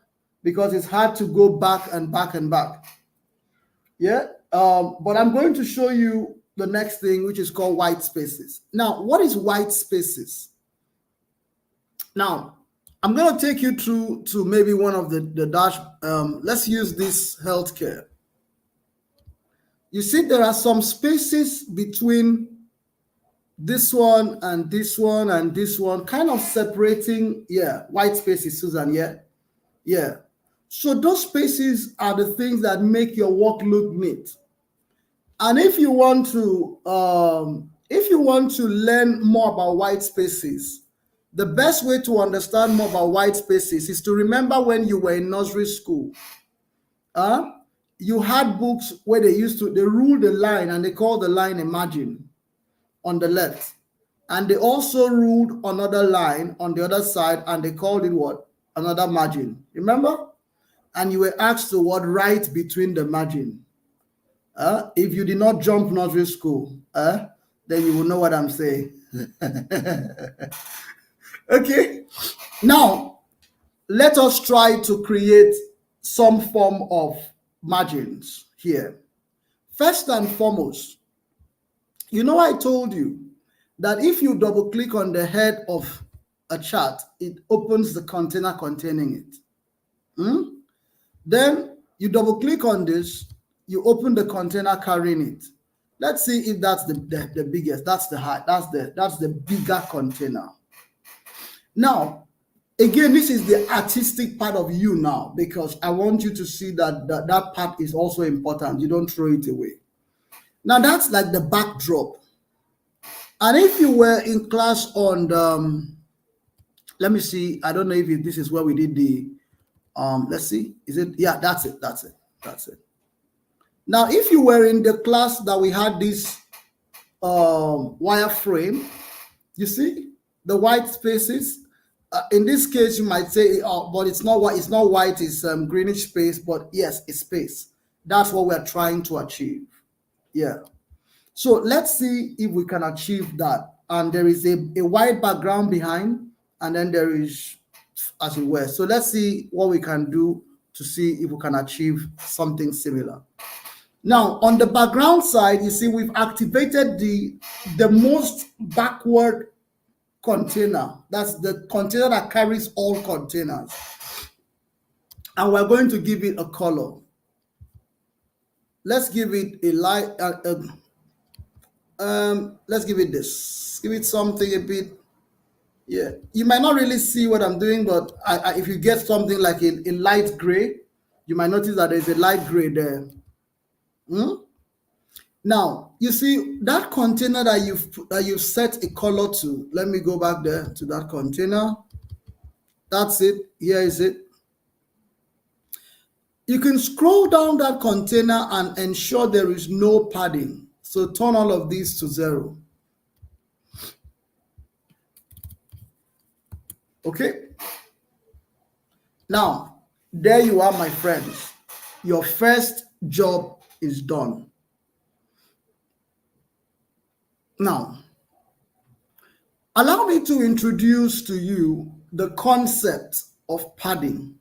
because it's hard to go back and back and back. Yeah, but I'm going to show you the next thing, which is called white spaces. Now, what is white spaces? Now, I'm going to take you through to maybe one of the dash. Let's use this healthcare. You see, there are some spaces between this one and this one and this one, kind of separating, white spaces, Susan, yeah. So those spaces are the things that make your work look neat. And if you want to learn more about white spaces, the best way to understand more about white spaces is to remember when you were in nursery school. You had books where they ruled the line and they called the line a margin on the left. And they also ruled another line on the other side and they called it what? Another margin. Remember? And you were asked to write between the margin. If you did not jump nursery school, then you will know what I'm saying. Okay. Now, let us try to create some form of margins here. First and foremost, I told you that if you double click on the head of a chart, it opens the container containing it. Then you double click on this, you open the container carrying it. Let's see if that's the biggest, that's the high, that's the bigger container. Now, again, this is the artistic part of you now, because I want you to see that part is also important. You don't throw it away. Now, that's like the backdrop. And if you were in class on let me see, I don't know if this is where we did the, let's see, is it? Yeah, that's it. Now, if you were in the class that we had this wireframe, you see the white spaces. In this case, you might say, but it's not white. It's not white. It's greenish space. But yes, it's space. That's what we're trying to achieve. Yeah. So let's see if we can achieve that. And there is a white background behind, and then there is, as it were. So let's see what we can do to see if we can achieve something similar. Now, on the background side, you see we've activated the most backward container. That's the container that carries all containers. And we're going to give it a color. Let's give it a light. Let's give it this. Give it something a bit. Yeah, you might not really see what I'm doing, but if you get something like a light gray, you might notice that there's a light gray there. Now, you see that container that you've set a color to. Let me go back there to that container. That's it. Here is it. You can scroll down that container and ensure there is no padding. So turn all of these to 0. Okay. Now, there you are, my friends. your first job is done. Now, allow me to introduce to you the concept of padding.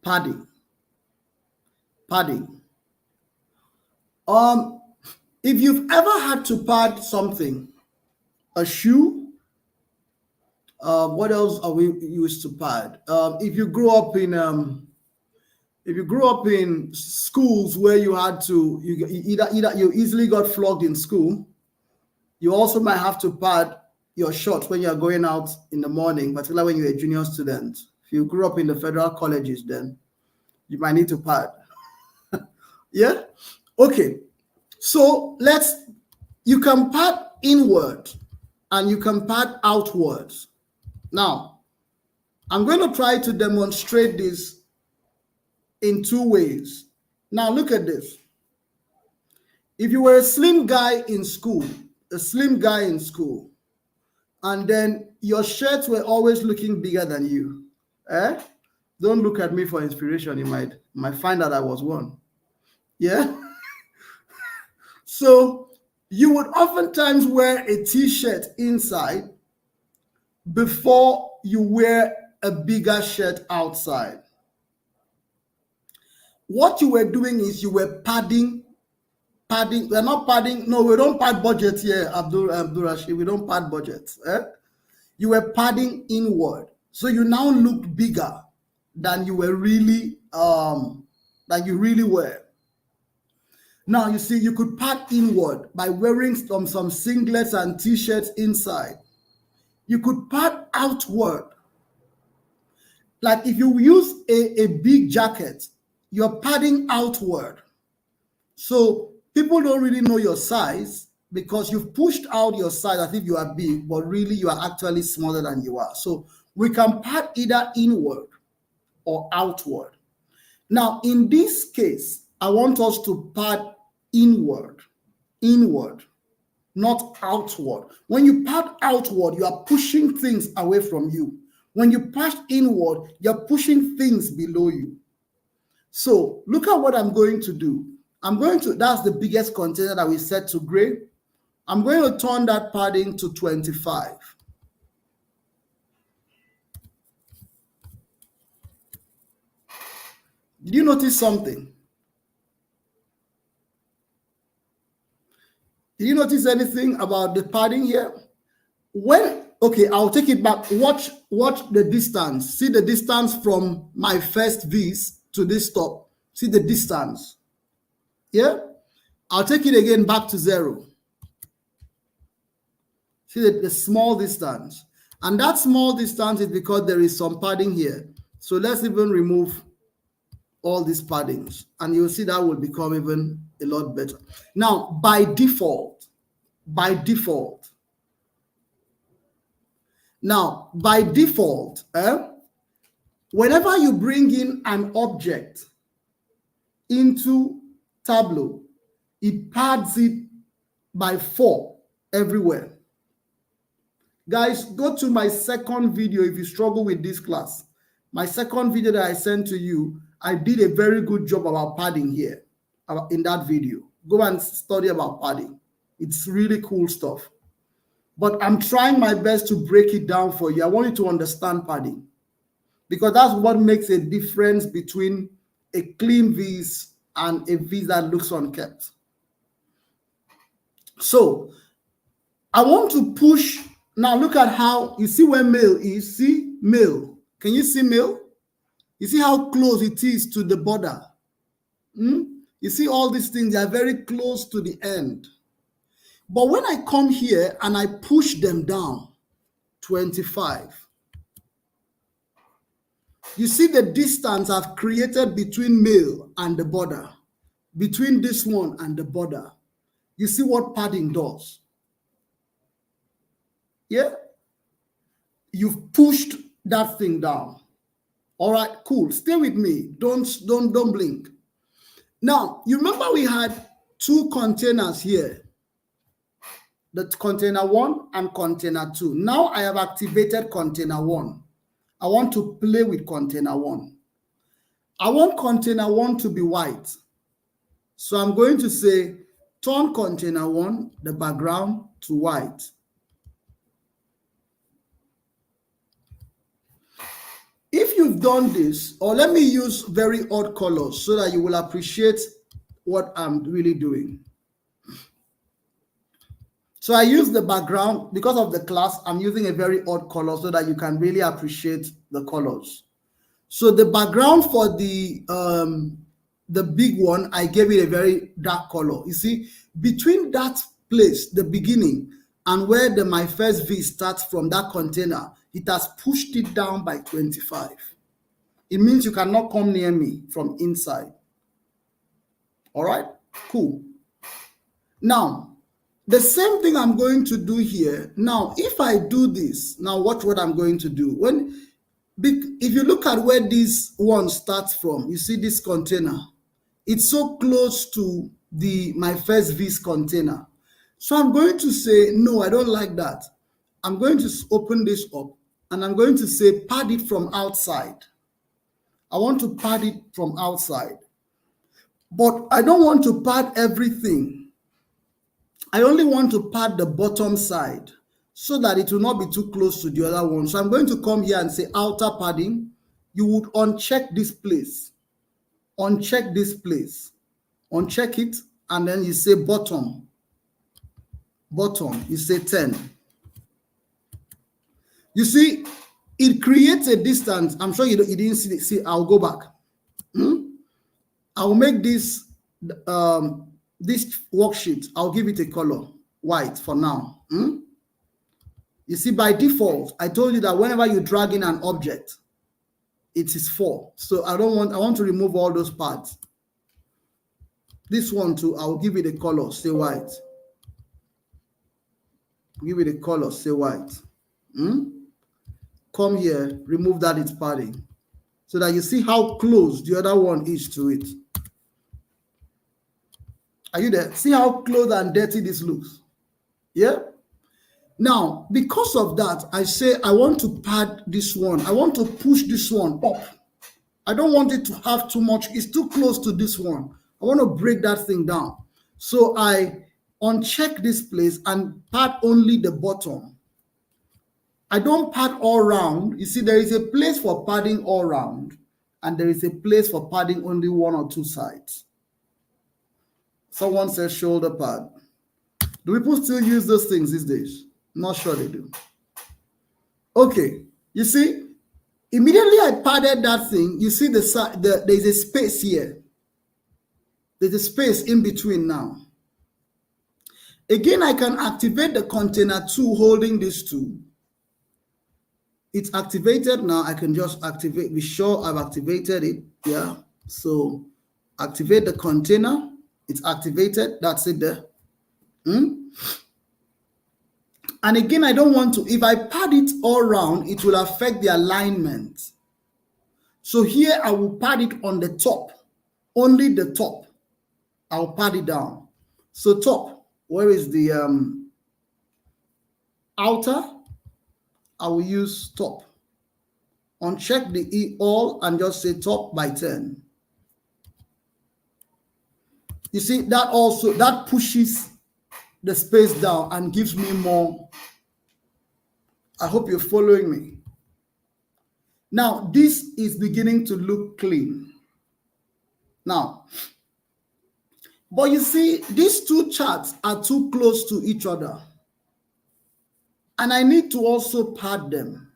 Padding. If you've ever had to pad something, a shoe, what else are we used to pad? If you grew up in schools where you had to, either you easily got flogged in school, you also might have to pad your shorts when you're going out in the morning, particularly when you're a junior student. If you grew up in the federal colleges, then you might need to pad. Yeah? Okay. So you can pad inward and you can pad outwards. Now, I'm going to try to demonstrate this in two ways. Now, look at this. If you were a slim guy in school, and then your shirts were always looking bigger than you, don't look at me for inspiration. You might find out I was one. Yeah? So you would oftentimes wear a t-shirt inside before you wear a bigger shirt outside. What you were doing is you were padding. We're not padding. No, we don't pad budget here, Abdul Rashid. We don't pad budgets. You were padding inward. So you now looked bigger than you were really, were. Now, you see, you could pad inward by wearing some singlets and t-shirts inside. You could pad outward. Like if you use a big jacket, you're padding outward. So people don't really know your size because you've pushed out your size as if you are big, but really you are actually smaller than you are. So we can pad either inward or outward. Now, in this case, I want us to pad inward, not outward. When you pad outward, you are pushing things away from you. When you pad inward, you're pushing things below you. So look at what I'm going to do. That's the biggest container that we set to gray. I'm going to turn that padding to 25. Did you notice something? Did you notice anything about the padding here? Okay, I'll take it back. Watch the distance. See the distance from my first V's to this top. See the distance. Yeah? I'll take it again back to 0. See the small distance. And that small distance is because there is some padding here. So let's even remove all these paddings. And you'll see that will become even a lot better. Now, by default, whenever you bring in an object into Tableau, it pads it by 4 everywhere. Guys, go to my second video if you struggle with this class. My second video that I sent to you, I did a very good job about padding here in that video. Go and study about padding. It's really cool stuff. But I'm trying my best to break it down for you. I want you to understand padding because that's what makes a difference between a clean V's and a V that looks unkept. So I want to push. Now look at how, you see where mail is? See mail. Can you see mail? You see how close it is to the border? You see all these things, they are very close to the end. But when I come here and I push them down, 25, you see the distance I've created between mail and the border, between this one and the border. You see what padding does? Yeah? You've pushed that thing down. All right, cool. Stay with me. Don't blink. Now, you remember we had 2 containers here. The container 1 and container 2. Now I have activated container 1. I want to play with container 1. I want container 1 to be white. So I'm going to say turn container 1, the background, to white. If you've done this, or let me use very odd colors so that you will appreciate what I'm really doing. So I use the background because of the class. I'm using a very odd color so that you can really appreciate the colors. So the background for the big one, I gave it a very dark color. You see, between that place, the beginning, and where my first V starts from, that container, it has pushed it down by 25. It means you cannot come near me from inside. All right, cool. Now, the same thing I'm going to do here. Now, if I do this, now watch what I'm going to do. If you look at where this one starts from, you see this container. It's so close to my first V's container. So I'm going to say, no, I don't like that. I'm going to open this up and I'm going to say pad it from outside. I want to pad it from outside. But I don't want to pad everything. I only want to pad the bottom side so that it will not be too close to the other one. So I'm going to come here and say outer padding. You would uncheck this place. Uncheck this place. Uncheck it, and then you say bottom. Bottom, you say 10. You see, it creates a distance. I'm sure you didn't see. I'll go back. I'll make this this worksheet. I'll give it a color, white for now. You see, by default, I told you that whenever you drag in an object, it is 4. So I want to remove all those parts. This one too, I'll give it a color, say white. Give it a color, say white. Come here, remove that it's padding. So that you see how close the other one is to it. Are you there? See how close and dirty this looks? Yeah? Now, because of that, I say I want to pad this one. I want to push this one up. I don't want it to have too much. It's too close to this one. I want to break that thing down. So I uncheck this place and pad only the bottom. I don't pad all round. You see, there is a place for padding all round, and there is a place for padding only 1 or 2 sides. Someone says shoulder pad. Do people still use those things these days? Not sure they do. Okay, you see, immediately I padded that thing. You see there's a space here. There's a space in between now. Again, I can activate the container 2 holding this 2. It's activated now. I can just be sure I've activated it. Yeah. So activate the container. It's activated. That's it there. And again, I don't want to. If I pad it all around, it will affect the alignment. So here I will pad it on the top. Only the top. I'll pad it down. So top. Where is the outer? I will use top. Uncheck the all and just say top by 10. You see, that pushes the space down and gives me more. I hope you're following me. Now, this is beginning to look clean. Now, but you see, these 2 charts are too close to each other. And I need to also pad them.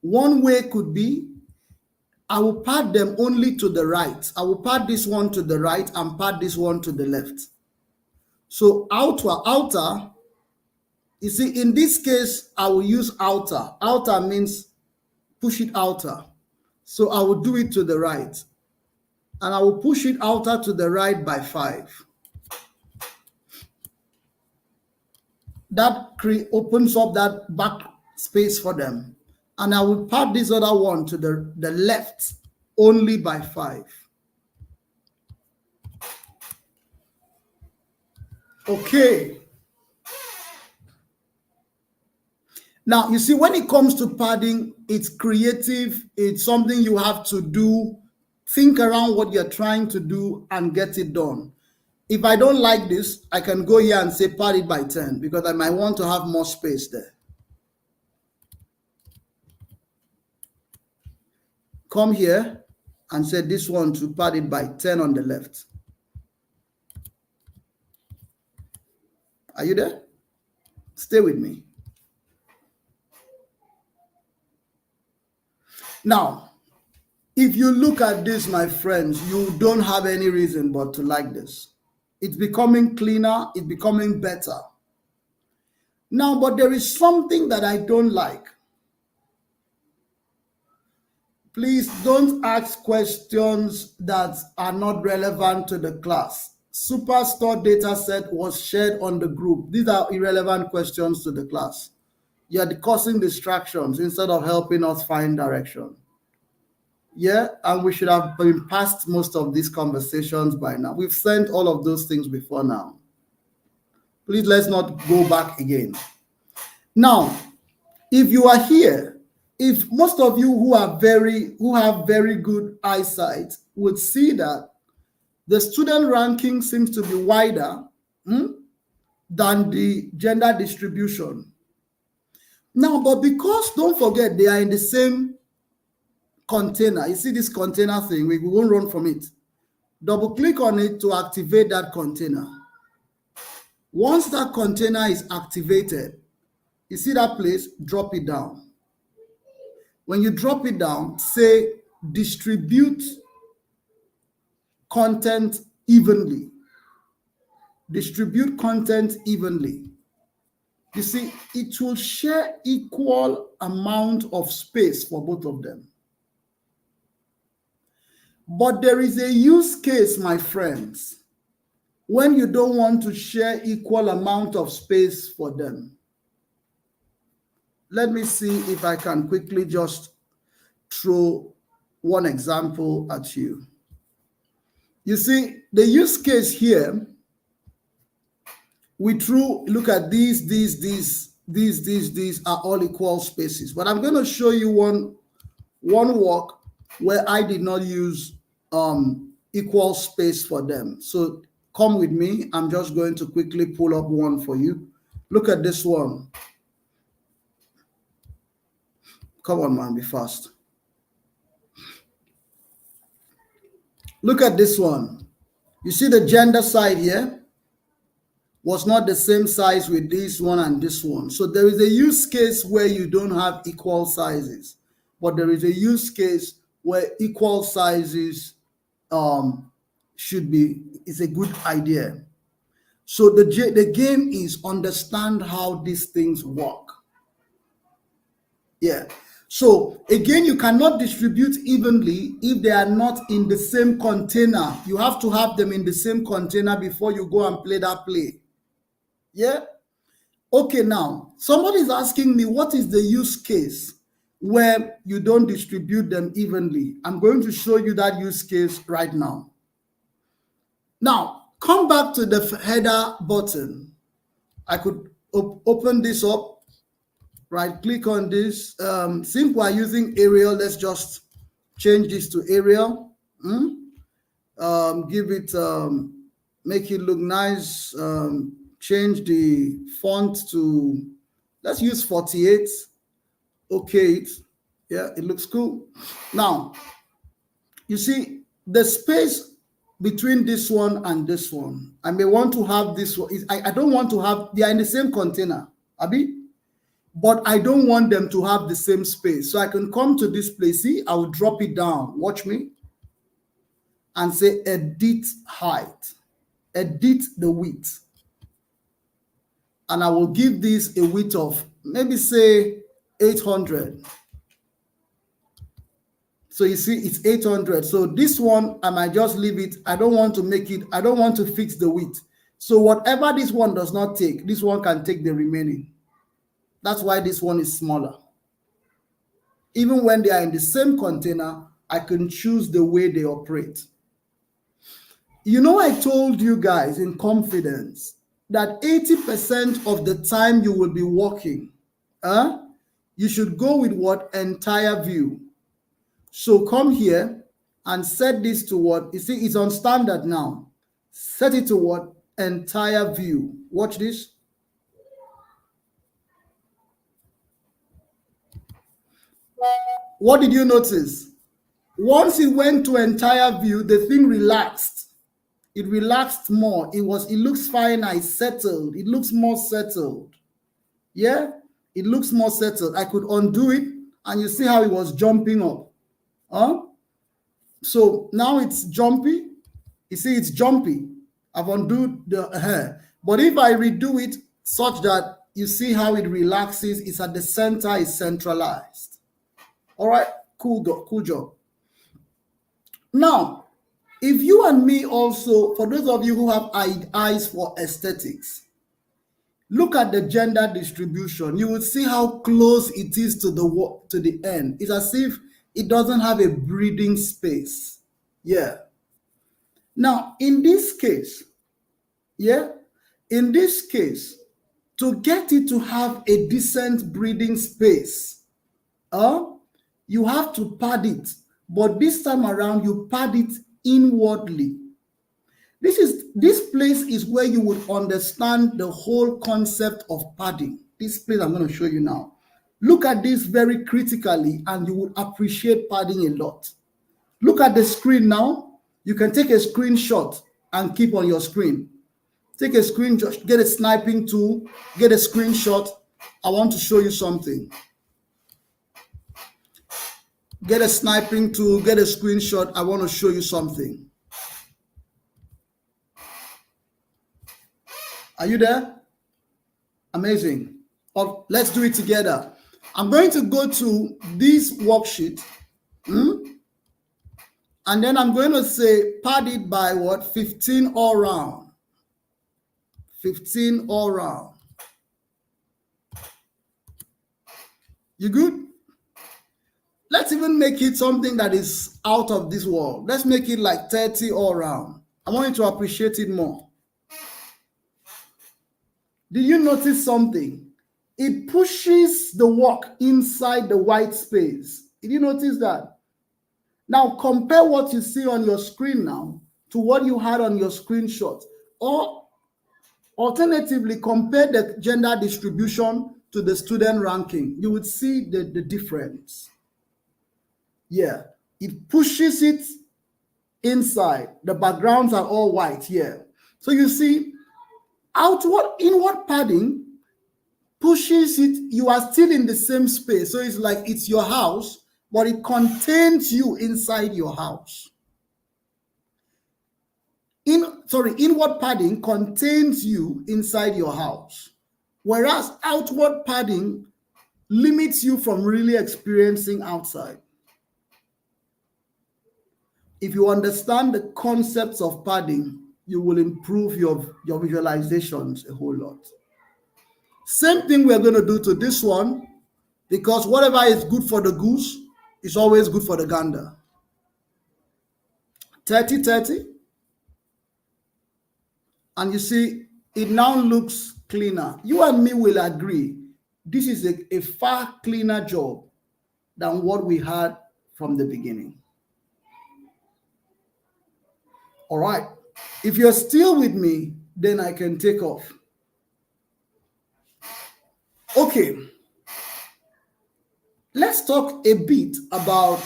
One way could be, I will pad them only to the right. I will pad this one to the right and pad this one to the left. So outer, you see, in this case, I will use outer. Outer means push it outer. So I will do it to the right. And I will push it outer to the right by 5. That opens up that back space for them. And I will pad this other one to the left only by 5. Okay. Now, you see, when it comes to padding, it's creative. It's something you have to do think around what you're trying to do and get it done. If I don't like this, I can go here and say pad it by 10 because I might want to have more space there. Come here and say this one to pad it by 10 on the left. Are you there? Stay with me. Now, if you look at this, my friends, you don't have any reason but to like this. It's becoming cleaner, it's becoming better. Now, but there is something that I don't like. Please don't ask questions that are not relevant to the class. Superstore data set was shared on the group. These are irrelevant questions to the class. You're causing distractions instead of helping us find direction. Yeah, and we should have been past most of these conversations by now. We've sent all of those things before now. Please, let's not go back again. Now, if you are here, if most of you who have very good eyesight would see that the student ranking seems to be wider than the gender distribution. Now, but because, don't forget, they are in the same container. You see this container thing, we won't run from it. Double click on it to activate that container. Once that container is activated, you see that place, drop it down. When you drop it down, say distribute content evenly. Distribute content evenly. You see, it will share equal amount of space for both of them. But there is a use case, my friends, when you don't want to share equal amount of space for them. Let me see if I can quickly just throw one example at you. You see, the use case here, look at these are all equal spaces. But I'm going to show you one work where I did not use equal space for them. So come with me. I'm just going to quickly pull up one for you. Look at this one. Come on, man, be fast. Look at this one. You see the gender side here was not the same size with this one and this one. So there is a use case where you don't have equal sizes, but there is a use case where equal sizes is a good idea. So the game is understand how these things work. Yeah. So again, you cannot distribute evenly if they are not in the same container. You have to have them in the same container before you go and play that play. Yeah. Okay, now somebody is asking me, what is the use case where you don't distribute them evenly? I'm going to show you that use case right now. Now, come back to the header button. I could open this up. Right click on this. Since we're using Arial, let's just change this to Arial. Give it, make it look nice. Change the font to, let's use 48. Okay, yeah, it looks cool. Now, you see the space between this one and this one. I may want to have this one. I don't want to have, they are in the same container, Abi? But I don't want them to have the same space. So I can come to this place. See, I will drop it down. Watch me. And say edit height. Edit the width. And I will give this a width of maybe say 800. So you see, it's 800. So this one, I might just leave it. I don't want to make it, I don't want to fix the width. So whatever this one does not take, this one can take the remaining. That's why this one is smaller. Even when they are in the same container, I can choose the way they operate. You know, I told you guys in confidence that 80% of the time you will be working, you should go with what? Entire view. So come here and set this to what? You see, it's on standard now. Set it to what? Entire view. Watch this. What did you notice? Once it went to entire view, the thing relaxed. It relaxed more. It looks finer. It's settled. It looks more settled. Yeah, it looks more settled. I could undo it, and you see how it was jumping up. So now it's jumpy. You see, it's jumpy. I've undone the hair. But if I redo it such that you see how it relaxes, it's at the center, it's centralized. All right, cool job. Now, if you and me also, for those of you who have eyes for aesthetics, look at the gender distribution. You will see how close it is to the end. It's as if it doesn't have a breathing space. Yeah. Now, in this case, to get it to have a decent breathing space, you have to pad it. But this time around, you pad it inwardly. This place is where you would understand the whole concept of padding. This place I'm going to show you now. Look at this very critically, and you will appreciate padding a lot. Look at the screen now. You can take a screenshot and keep on your screen. Take a screenshot, get a sniping tool, get a screenshot. I want to show you something. Get a sniping tool, get a screenshot. I want to show you something. Are you there? Amazing. Let's do it together. I'm going to go to this worksheet. And then I'm going to say pad it by what? 15 all round. 15 all round. You good? Let's even make it something that is out of this world. Let's make it like 30 all round. I want you to appreciate it more. Did you notice something? It pushes the work inside the white space. Did you notice that? Now compare what you see on your screen now to what you had on your screenshot. Or alternatively, compare the gender distribution to the student ranking. You would see the difference. Yeah, it pushes it inside. The backgrounds are all white here. So you see, inward padding pushes it. You are still in the same space. So it's like it's your house, but it contains you inside your house. Inward padding contains you inside your house, whereas outward padding limits you from really experiencing outside. If you understand the concepts of padding, you will improve your visualizations a whole lot. Same thing we're going to do to this one, because whatever is good for the goose is always good for the gander. 30, 30. And you see, it now looks cleaner. You and me will agree, this is a far cleaner job than what we had from the beginning. All right. If you're still with me, then I can take off. Okay. Let's talk a bit about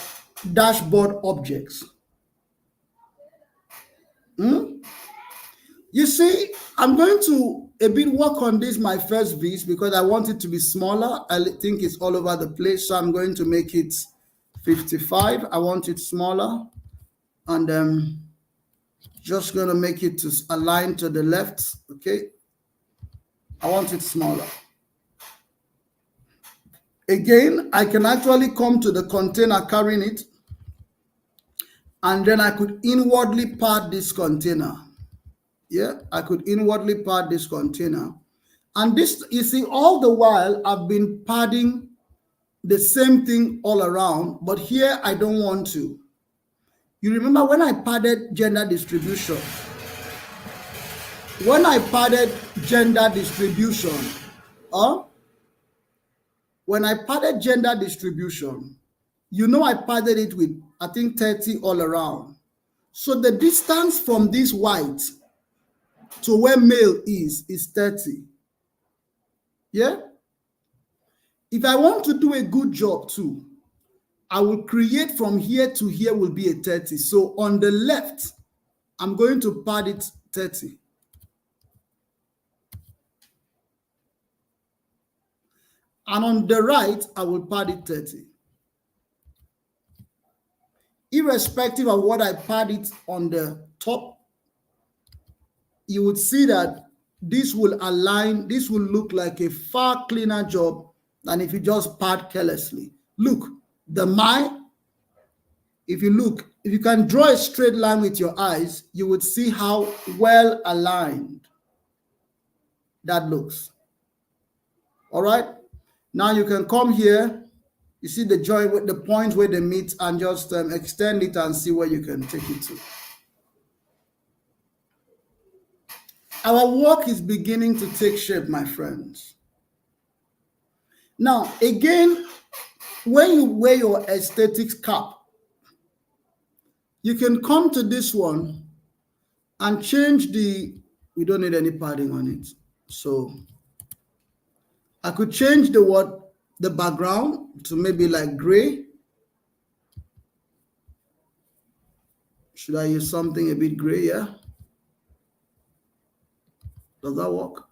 dashboard objects. You see, I'm going to a bit work on this, my first vis, because I want it to be smaller. I think it's all over the place, so I'm going to make it 55. I want it smaller, and just going to make it to align to the left. Okay, I want it smaller. Again, I can actually come to the container carrying it, and then I could inwardly pad this container. Yeah, I could inwardly pad this container. And this, you see, all the while I've been padding the same thing all around, but here I don't want to. You remember when I padded gender distribution? When I padded gender distribution, when I padded gender distribution, you know I padded it with I think 30 all around. So the distance from this white to where male is 30. Yeah? If I want to do a good job too, I will create from here to here will be a 30. So on the left, I'm going to pad it 30. And on the right, I will pad it 30. Irrespective of what I pad it on the top, you would see that this will align, this will look like a far cleaner job than if you just pad carelessly. Look, the my, if you can draw a straight line with your eyes, you would see how well aligned that looks. All right. Now you can come here. You see the joint with the points where they meet, and just extend it and see where you can take it to. Our work is beginning to take shape, my friends. Now, again, when you wear your aesthetics cap, you can come to this one and change we don't need any padding on it. So I could change the background to maybe like gray. Should I use something a bit gray? Yeah. Does that work?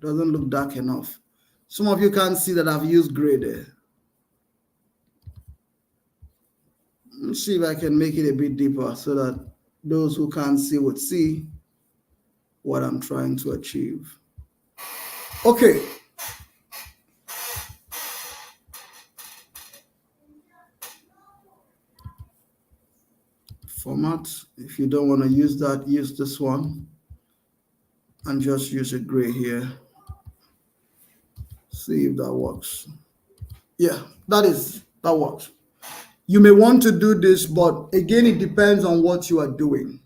Doesn't look dark enough. Some of you can't see that I've used gray there. Let's see if I can make it a bit deeper so that those who can't see would see what I'm trying to achieve. Okay. Format. If you don't want to use that, use this one. And just use a gray here. See if that works. Yeah, that works. You may want to do this, but again, it depends on what you are doing.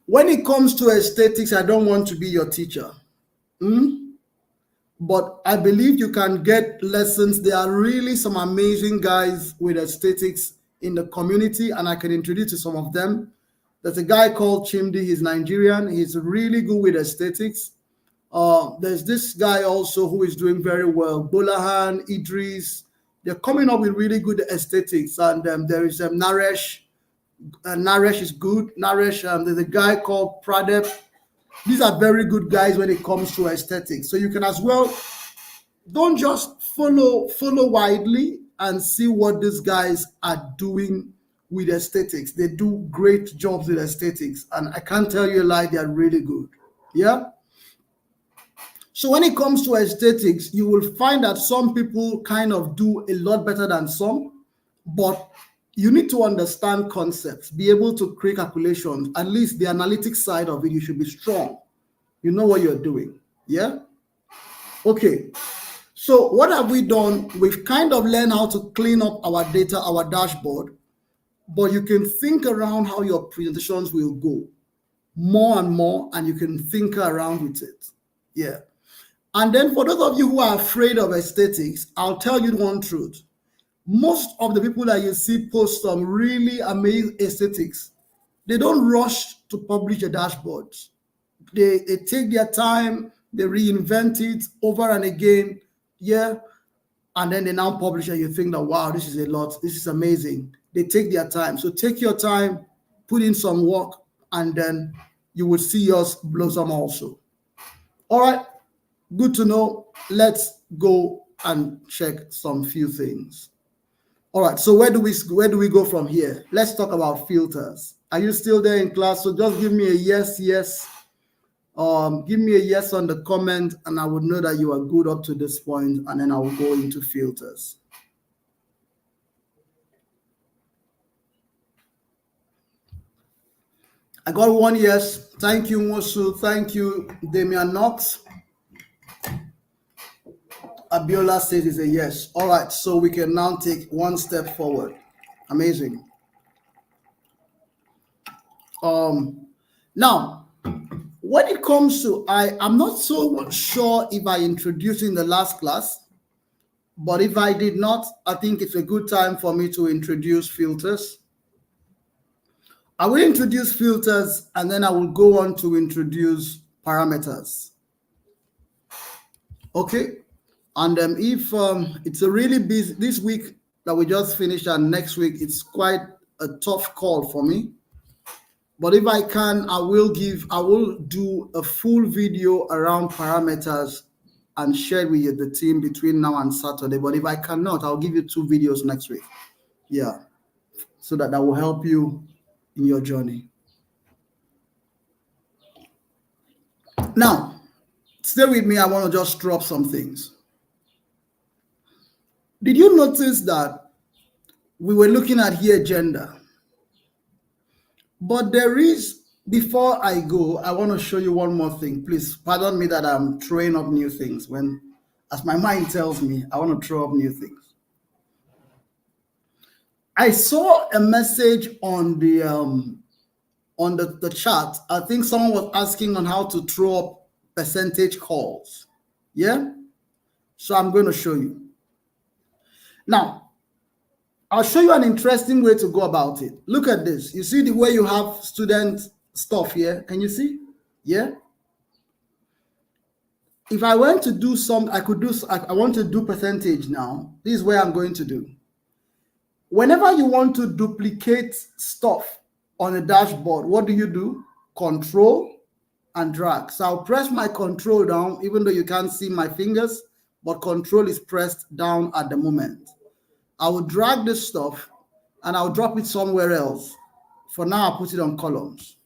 When it comes to aesthetics, I don't want to be your teacher. But I believe you can get lessons. There are really some amazing guys with aesthetics in the community, and I can introduce you to some of them. There's a guy called Chimdi. He's Nigerian. He's really good with aesthetics. There's this guy also who is doing very well. Bolahan, Idris. They're coming up with really good aesthetics. And there is Naresh. Naresh is good. Naresh, there's a guy called Pradep. These are very good guys when it comes to aesthetics. So you can as well, don't just follow widely and see what these guys are doing with aesthetics. They do great jobs with aesthetics, and I can't tell you a lie, they're really good. Yeah. So when it comes to aesthetics, you will find that some people kind of do a lot better than some, but you need to understand concepts, be able to create calculations. At least the analytics side of it, you should be strong. You know what you're doing. Yeah. Okay. So what have we done? We've kind of learned how to clean up our data, our dashboard. But you can think around how your presentations will go more and more, and you can think around with it. Yeah. And then for those of you who are afraid of aesthetics, I'll tell you one truth. Most of the people that you see post some really amazing aesthetics, they don't rush to publish a dashboard. They take their time, they reinvent it over and again. Yeah. And then they now publish and you think that, wow, this is a lot. This is amazing. They take their time. So take your time, put in some work, and then you will see yours blossom also. All right. Good to know. Let's go and check some few things. All right. So where do we go from here? Let's talk about filters. Are you still there in class? So just give me a yes. Give me a yes on the comment, and I would know that you are good up to this point, and then I will go into filters. I got one yes. Thank you, Mosu. Thank you, Damian Knox. Abiola says it's a yes. All right, so we can now take one step forward. Amazing. Now, when it comes to, I'm not so sure if I introduced in the last class, But if I did not, I think it's a good time for me to introduce filters. I will introduce filters and then I will go on to introduce parameters. Okay. And if it's a really busy this week that we just finished, and next week it's quite a tough call for me. But if I can, I will do a full video around parameters and share with the team between now and Saturday. But if I cannot, I'll give you 2 videos next week. Yeah. So that will help you in your journey. Now, stay with me. I want to just drop some things. Did you notice that we were looking at here gender? But there is, before I go, I want to show you one more thing. Please pardon me that I'm throwing up new things when, as my mind tells me, I want to throw up new things. I saw a message on the chat. I think someone was asking on how to throw up percentage calls. Yeah? So I'm going to show you. Now, I'll show you an interesting way to go about it. Look at this. You see the way you have student stuff here? Can you see? Yeah? If I went to do some, I want to do percentage now. This is where I'm going to do. Whenever you want to duplicate stuff on a dashboard, what do? Control and drag. So I'll press my control down, even though you can't see my fingers, but control is pressed down at the moment. I will drag this stuff and I'll drop it somewhere else. For now, I'll put it on columns.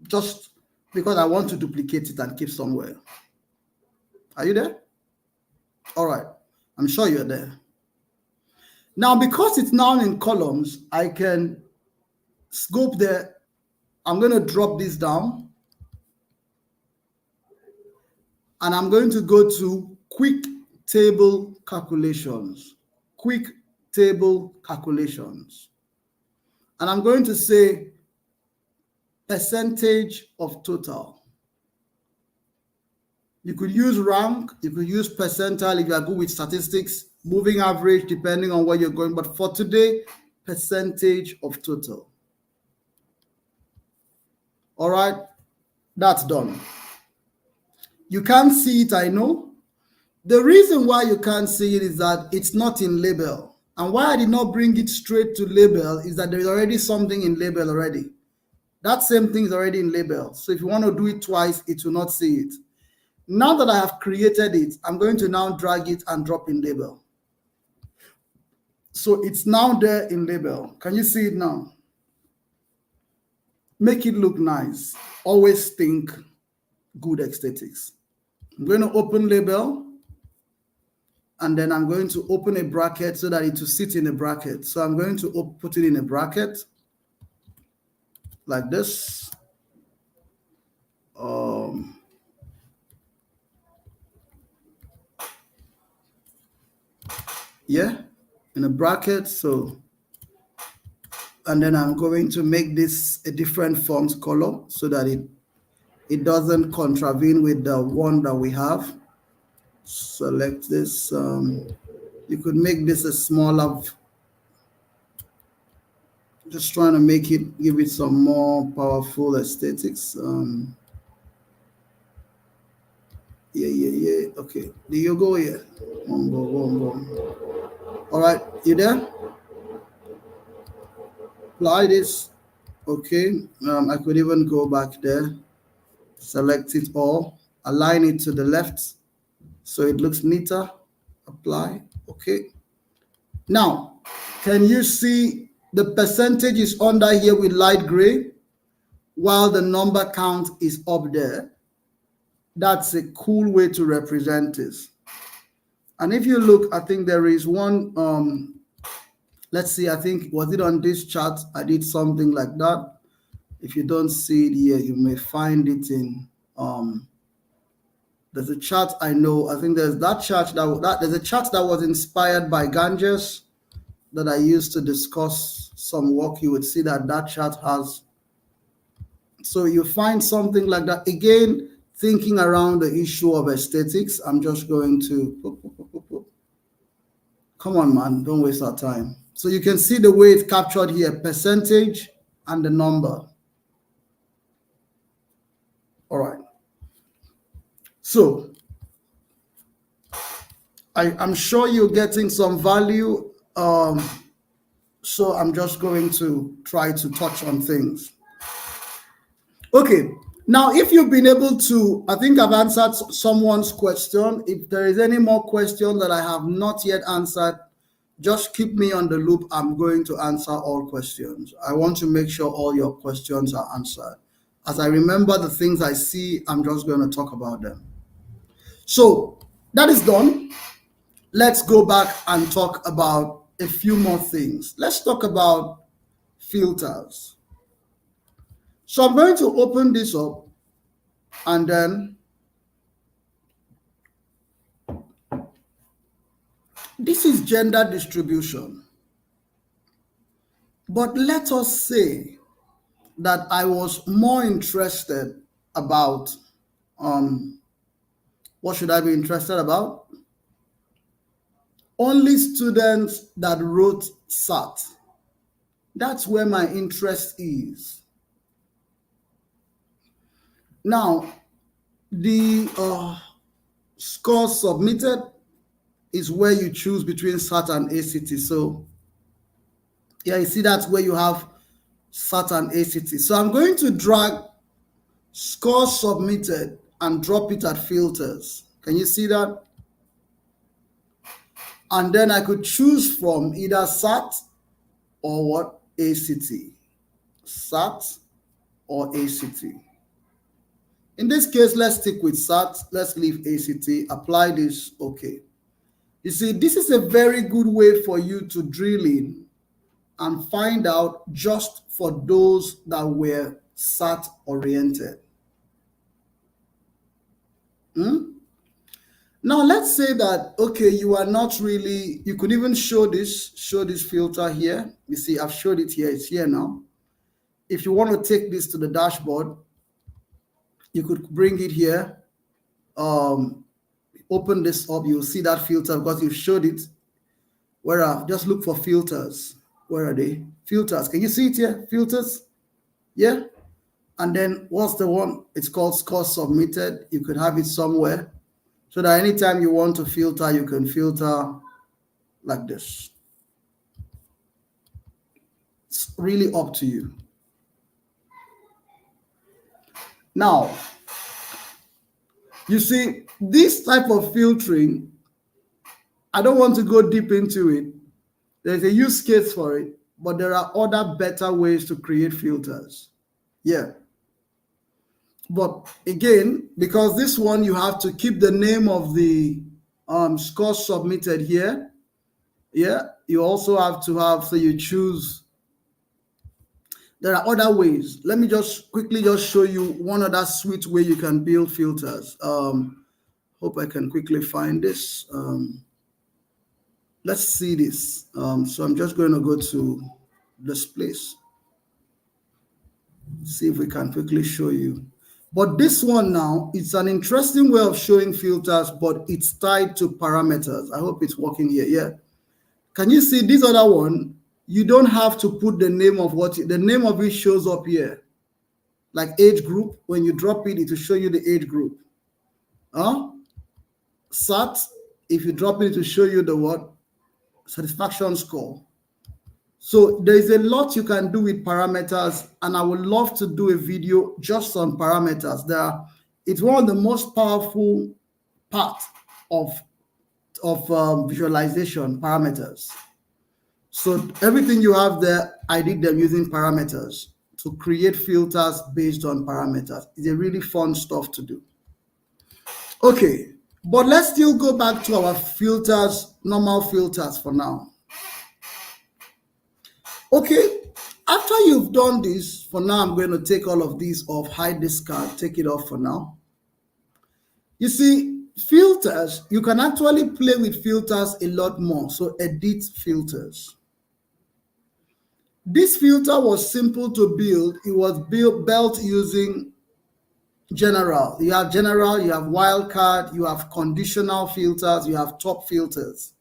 Just because I want to duplicate it and keep somewhere. Are you there? All right. I'm sure you're there. Now, because it's now in columns, I can scope there. I'm going to drop this down. And I'm going to go to quick table calculations. Quick table calculations. And I'm going to say percentage of total. You could use rank, you could use percentile if you are good with statistics, moving average, depending on where you're going. But for today, percentage of total. All right, that's done. You can't see it, I know. The reason why you can't see it is that it's not in label. And why I did not bring it straight to label is that there is already something in label already. That same thing is already in label. So if you want to do it twice, it will not see it. Now that I have created it, I'm going to now drag it and drop in label. So it's now there in label. Can you see it now? Make it look nice. Always think good aesthetics. I'm going to open label. And then I'm going to open a bracket so that it will sit in a bracket. So I'm going to put it in a bracket like this. Yeah, in a bracket. So, and then I'm going to make this a different font color so that it doesn't contravene with the one that we have. Select this. You could make this a smaller. Just trying to make it, give it some more powerful aesthetics. Yeah. Okay. Do you go here? One. All right. You there? Apply this. Okay. I could even go back there. Select it all. Align it to the left so it looks neater. Apply. Okay. Now, can you see the percentage is under here with light gray while the number count is up there? That's a cool way to represent this. And if you look, I think there is one, let's see, I think, was it on this chart? I did something like that. If you don't see it here, you may find it in, there's a chart I know. I think there's that chart there's a chart that was inspired by Ganges that I used to discuss some work. You would see that chart has. So you find something like that. Again, thinking around the issue of aesthetics, I'm just going to, come on, man, don't waste our time. So you can see the way it's captured here, percentage and the number. All right. So I'm sure you're getting some value. So I'm just going to try to touch on things. Okay. Now, if you've been able to, I think I've answered someone's question. If there is any more question that I have not yet answered, just keep me on the loop. I'm going to answer all questions. I want to make sure all your questions are answered. As I remember the things I see, I'm just going to talk about them. So that is done. Let's go back and talk about a few more things. Let's talk about filters. So I'm going to open this up and then this is gender distribution. But let us say that I was more interested about, what should I be interested about? Only students that wrote SAT. That's where my interest is. Now, the score submitted is where you choose between SAT and ACT. So, yeah, you see that's where you have SAT and ACT. So I'm going to drag score submitted and drop it at filters. Can you see that? And then I could choose from either SAT or what? ACT. SAT or ACT. In this case, let's stick with SAT. Let's leave ACT. Apply this. Okay. You see, this is a very good way for you to drill in and find out just for those that were SAT oriented. Now let's say that, okay, you are not really, you could even show this filter here. You see, I've showed it here, it's here now. If you want to take this to the dashboard, you could bring it here, open this up, you'll see that filter because you've showed it. Just look for filters. Where are they? Filters, can you see it here? Filters, yeah? And then what's the one? It's called score submitted. You could have it somewhere so that anytime you want to filter, you can filter like this. It's really up to you. Now, you see, this type of filtering, I don't want to go deep into it. There's a use case for it, but there are other better ways to create filters. Yeah. But again, because this one, you have to keep the name of the score submitted here. Yeah. You also have to have, so you choose. There are other ways. Let me just quickly just show you one other sweet way you can build filters. Hope I can quickly find this. Let's see this. So I'm just going to go to this place. See if we can quickly show you. But this one now, it's an interesting way of showing filters, but it's tied to parameters. I hope it's working here. Yeah. Can you see this other one? You don't have to put the name of the name of it shows up here. Like age group, when you drop it, it will show you the age group. SAT, if you drop it, it will show you the what? Satisfaction score. So there is a lot you can do with parameters, and I would love to do a video just on parameters. It's one of the most powerful parts of visualization, parameters. So everything you have there, I did them using parameters to create filters based on parameters. It's a really fun stuff to do. Okay, but let's still go back to our filters, normal filters for now. Okay, after you've done this, for now, I'm going to take all of these off, hide this card, take it off for now. You see, filters, you can actually play with filters a lot more. So edit filters. This filter was simple to build. It was built using general. You have general, you have wildcard, you have conditional filters, you have top filters.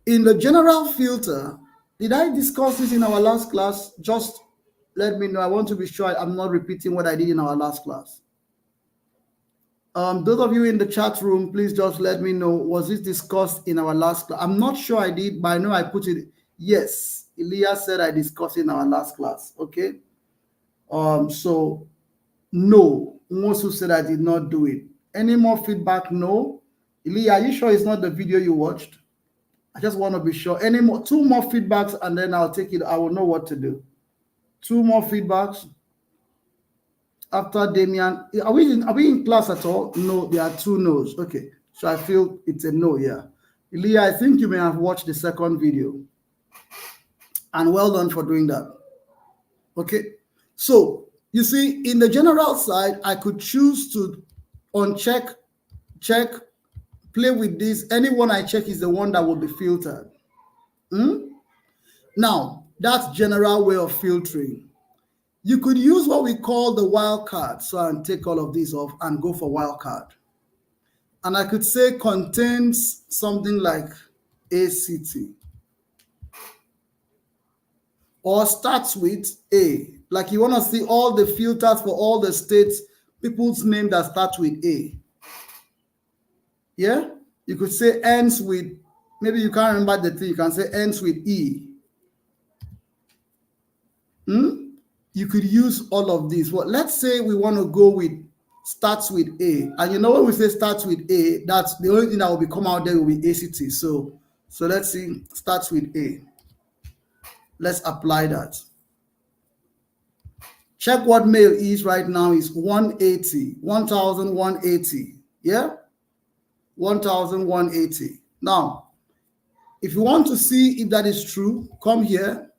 In the general filter, did I discuss this in our last class? Just let me know. I want to be sure I'm not repeating what I did in our last class. Those of you in the chat room, please just let me know. Was this discussed in our last class? I'm not sure I did, but I know I put it. Yes, Elia said I discussed it in our last class. Okay. So no, Mosu said I did not do it. Any more feedback? No. Elia, are you sure it's not the video you watched? I just want to be sure. Any more? 2 more feedbacks, and then I'll take it. I will know what to do. 2 more feedbacks. After Damian, are we in class at all? No, there are 2 no's. Okay, so I feel it's a no. Yeah, Elia, I think you may have watched the second video, and well done for doing that. Okay, so you see, in the general side, I could choose to uncheck, check, play with this. Anyone I check is the one that will be filtered. Now, that's general way of filtering. You could use what we call the wildcard. So I'll take all of these off and go for wildcard. And I could say contains something like ACT. Or starts with A. Like you want to see all the filters for all the states, people's name that start with A. Yeah? You could say ends with, maybe you can't remember the thing, you can say ends with E. You could use all of these. Well, let's say we want to go with starts with A. And you know when we say starts with A, that's the only thing that will be come out there will be ACT. So let's see, starts with A. Let's apply that. Check what mail is right now is 180, 1,180. Yeah? 1,180. Now, if you want to see if that is true, come here.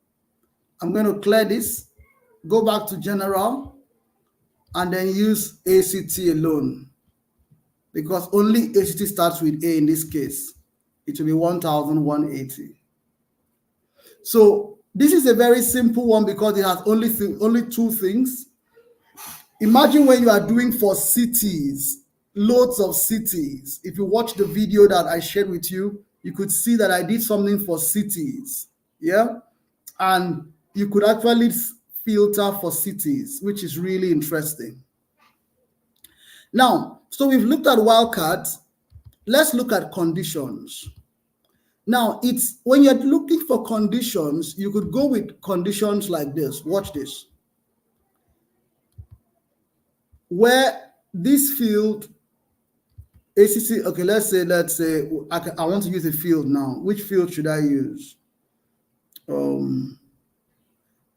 I'm going to clear this. Go back to general and then use ACT alone, because only ACT starts with A in this case. It will be 1,180. So this is a very simple one because it has only 2 things. Imagine when you are doing for cities, loads of cities. If you watch the video that I shared with you, you could see that I did something for cities. Yeah. And you could actually filter for cities, which is really interesting. Now, so we've looked at wildcards. Let's look at conditions. Now, it's when you're looking for conditions, you could go with conditions like this. Watch this. Where this field, ACC, okay, let's say I want to use a field now. Which field should I use?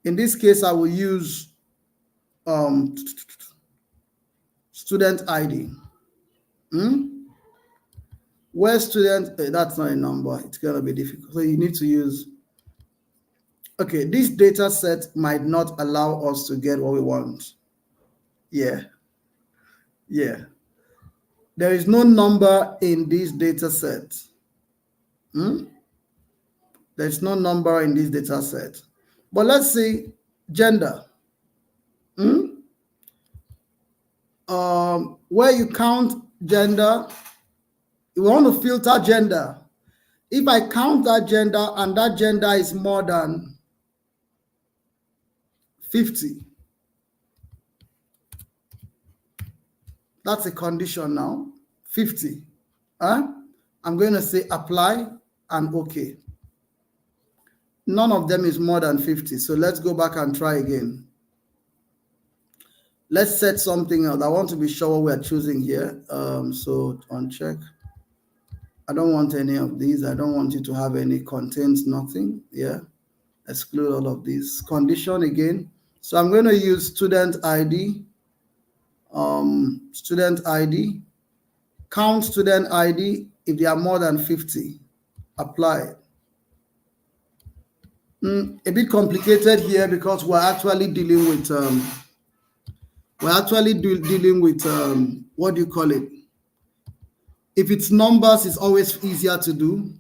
In this case, I will use student ID. Where student, that's not a number. It's going to be difficult. So you need to use, okay, this data set might not allow us to get what we want. Yeah. There is no number in this data set. There's no number in this data set. But let's see gender. Where you count gender, you want to filter gender. If I count that gender and that gender is more than 50, that's a condition now, 50. I'm going to say apply and okay. None of them is more than 50. So let's go back and try again. Let's set something else. I want to be sure what we're choosing here. So uncheck. I don't want any of these. I don't want you to have any contains, nothing. Yeah. Exclude all of these. Condition again. So I'm going to use student ID. Student ID. Count student ID if they are more than 50. Apply. A bit complicated here because we're actually dealing with what do you call it? If it's numbers, it's always easier to do.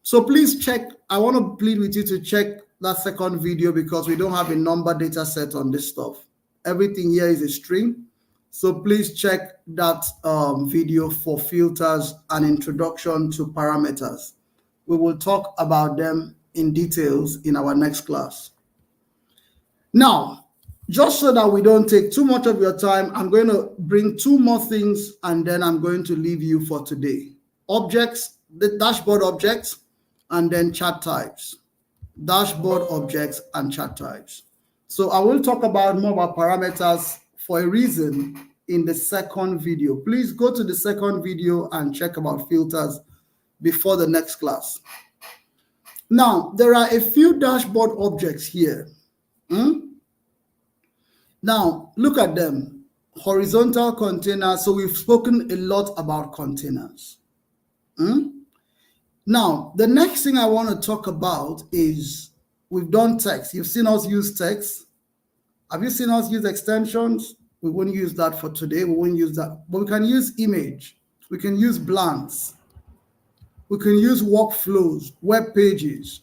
So please check. I want to plead with you to check that second video because we don't have a number data set on this stuff. Everything here is a string. So please check that video for filters and introduction to parameters. We will talk about them in details in our next class. Now, just so that we don't take too much of your time, I'm going to bring two more things and then I'm going to leave you for today. Objects, the dashboard objects, and then chart types. Dashboard objects and chart types. So I will talk about more about parameters for a reason in the second video. Please go to the second video and check about filters before the next class. Now, there are a few dashboard objects here. Now, look at them. Horizontal containers. So we've spoken a lot about containers. Now, the next thing I want to talk about is we've done text. You've seen us use text. Have you seen us use extensions? We won't use that for today. We won't use that. But we can use image. We can use blanks. We can use workflows, web pages.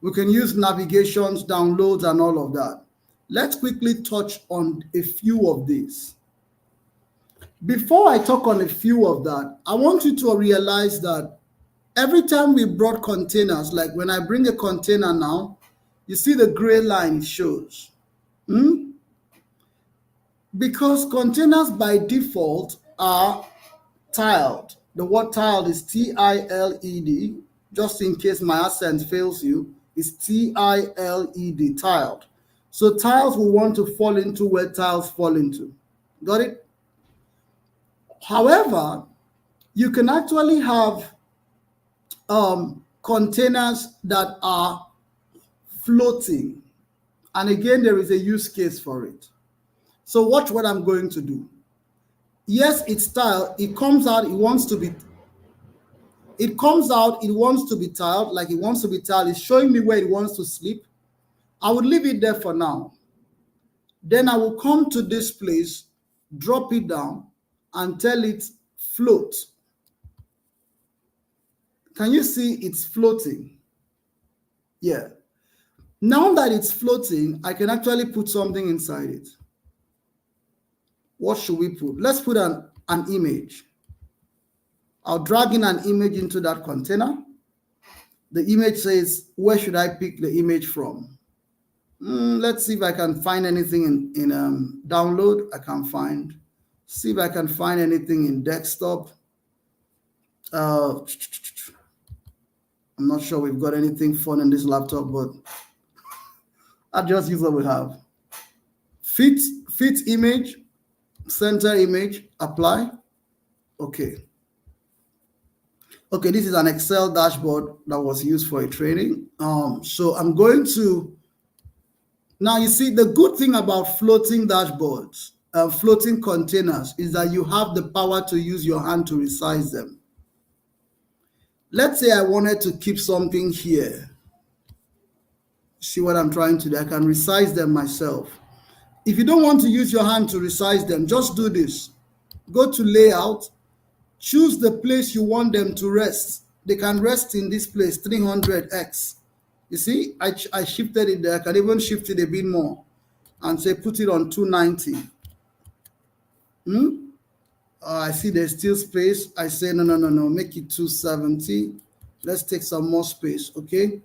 We can use navigations, downloads, and all of that. Let's quickly touch on a few of these. Before I talk on a few of that, I want you to realize that every time we brought containers, like when I bring a container now, you see the gray line it shows. Because containers by default are tiled. The word tiled is T-I-L-E-D. Just in case my accent fails you, it's T-I-L-E-D, tiled. So tiles will want to fall into where tiles fall into. Got it? However, you can actually have containers that are floating. And again, there is a use case for it. So watch what I'm going to do. Yes, it's tiled. It comes out, it wants to be tiled, like it wants to be tiled. It's showing me where it wants to sleep. I would leave it there for now. Then I will come to this place, drop it down, and tell it float. Can you see it's floating? Yeah. Now that it's floating, I can actually put something inside it. What should we put? Let's put an image. I'll drag in an image into that container. The image says, where should I pick the image from? Let's see if I can find anything in download. I can find. See if I can find anything in desktop. I'm not sure we've got anything fun in this laptop, but I'll just use what we have. Fit image, center image, apply. Okay. Okay, this is an Excel dashboard that was used for a training. So I'm going to, now you see the good thing about floating dashboards, floating containers is that you have the power to use your hand to resize them. Let's say I wanted to keep something here. See what I'm trying to do? I can resize them myself. If you don't want to use your hand to resize them, just do this. Go to layout, choose the place you want them to rest. They can rest in this place, 300x. You see, I shifted it there. I can even shift it a bit more and say put it on 290. I see there's still space. I say no, make it 270. Let's take some more space, okay?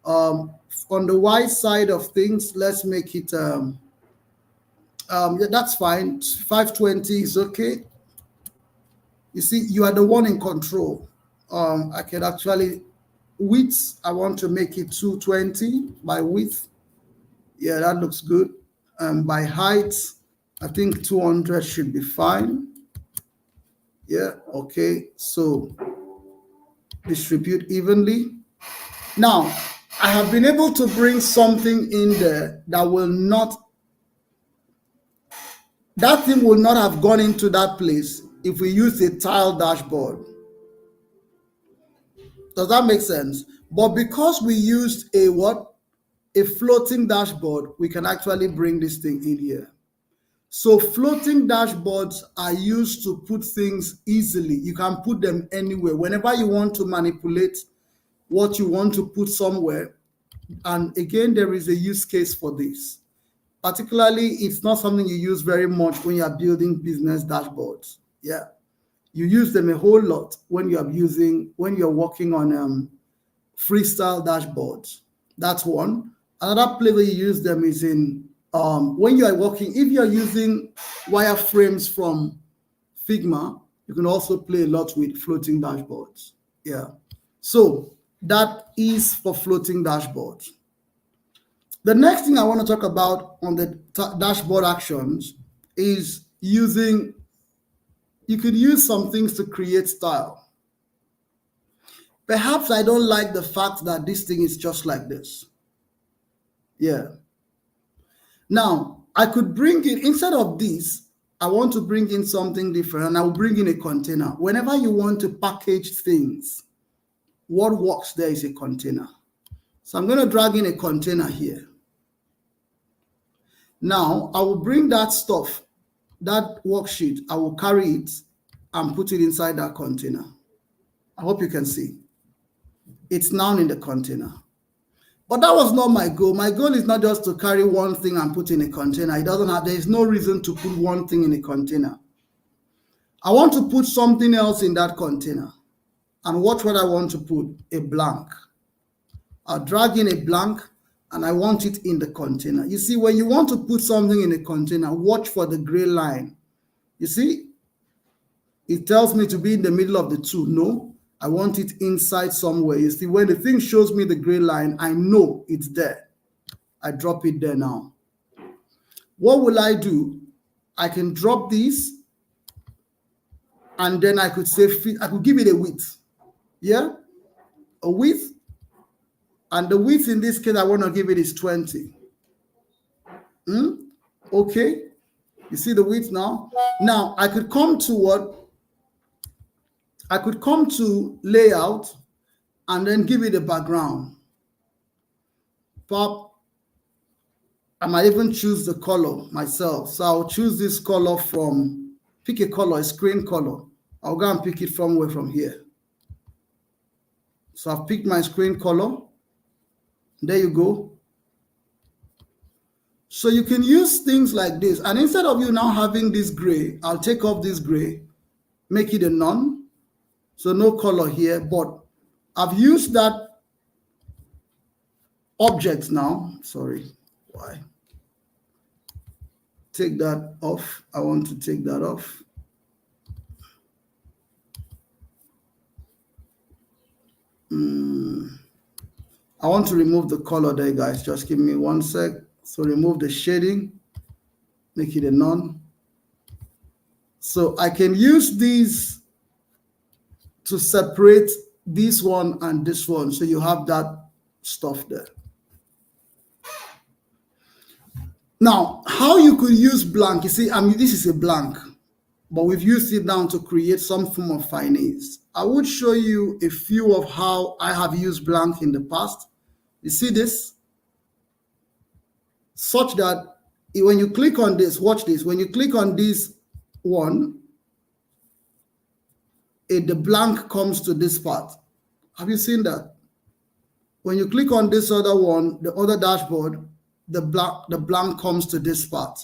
On the Y side of things, let's make it yeah, that's fine. 520 is okay. You see, you are the one in control. I can actually width, I want to make it 220 by width. Yeah, that looks good. By height, I think 200 should be fine. Yeah, okay. So distribute evenly. Now, I have been able to bring something in there that will not, that thing will not have gone into that place if we use a tile dashboard. Does that make sense? But because we used a what? A floating dashboard, we can actually bring this thing in here. So floating dashboards are used to put things easily. You can put them anywhere. Whenever you want to manipulate what you want to put somewhere, and again, there is a use case for this. particularly it's not something you use very much when you are building business dashboards. Yeah, you use them a whole lot when you're working on freestyle dashboards. That's one. Another place where you use them is in when you are working. If you are using wireframes from Figma, you can also play a lot with floating dashboards. Yeah. So that is for floating dashboards. The next thing I want to talk about on the dashboard actions is you could use some things to create style. Perhaps I don't like the fact that this thing is just like this. Yeah. Now, I could bring in, instead of this, I want to bring in something different, and I will bring in a container. Whenever you want to package things, what works there is a container. So I'm going to drag in a container here. Now, I will bring that stuff, that worksheet, I will carry it and put it inside that container. I hope you can see. It's now in the container. But that was not my goal. My goal is not just to carry one thing and put in a container. There is no reason to put one thing in a container. I want to put something else in that container. And watch what I want to put, a blank. I'll drag in a blank and I want it in the container. You see, when you want to put something in a container, watch for the gray line. You see, it tells me to be in the middle of the two. No, I want it inside somewhere. You see, when the thing shows me the gray line, I know it's there. I drop it there now. What will I do? I can drop these and then I could say, I could give it a width. Yeah, a width. And the width in this case, I want to give it is 20. Okay. You see the width now? Now, I could come to what? I could come to layout and then give it a background. Pop. I might even choose the color myself. So I'll choose this color from, pick a color, a screen color. I'll go and pick it from here. So I've picked my screen color. There you go. So you can use things like this. And instead of you now having this gray, I'll take off this gray, make it a none. So no color here, but I've used that object now. Sorry, why? Take that off. I want to take that off. I want to remove the color there, guys. Just give me 1 sec. So remove the shading, make it a none. So I can use these to separate this one and this one. So you have that stuff there. Now, how you could use blank, you see, I mean, this is a blank, but we've used it now to create some form of finance. I would show you a few of how I have used blank in the past. You see this? Such that when you click on this, watch this, when you click on this one, the blank comes to this part. Have you seen that? When you click on this other one, the other dashboard, the blank comes to this part.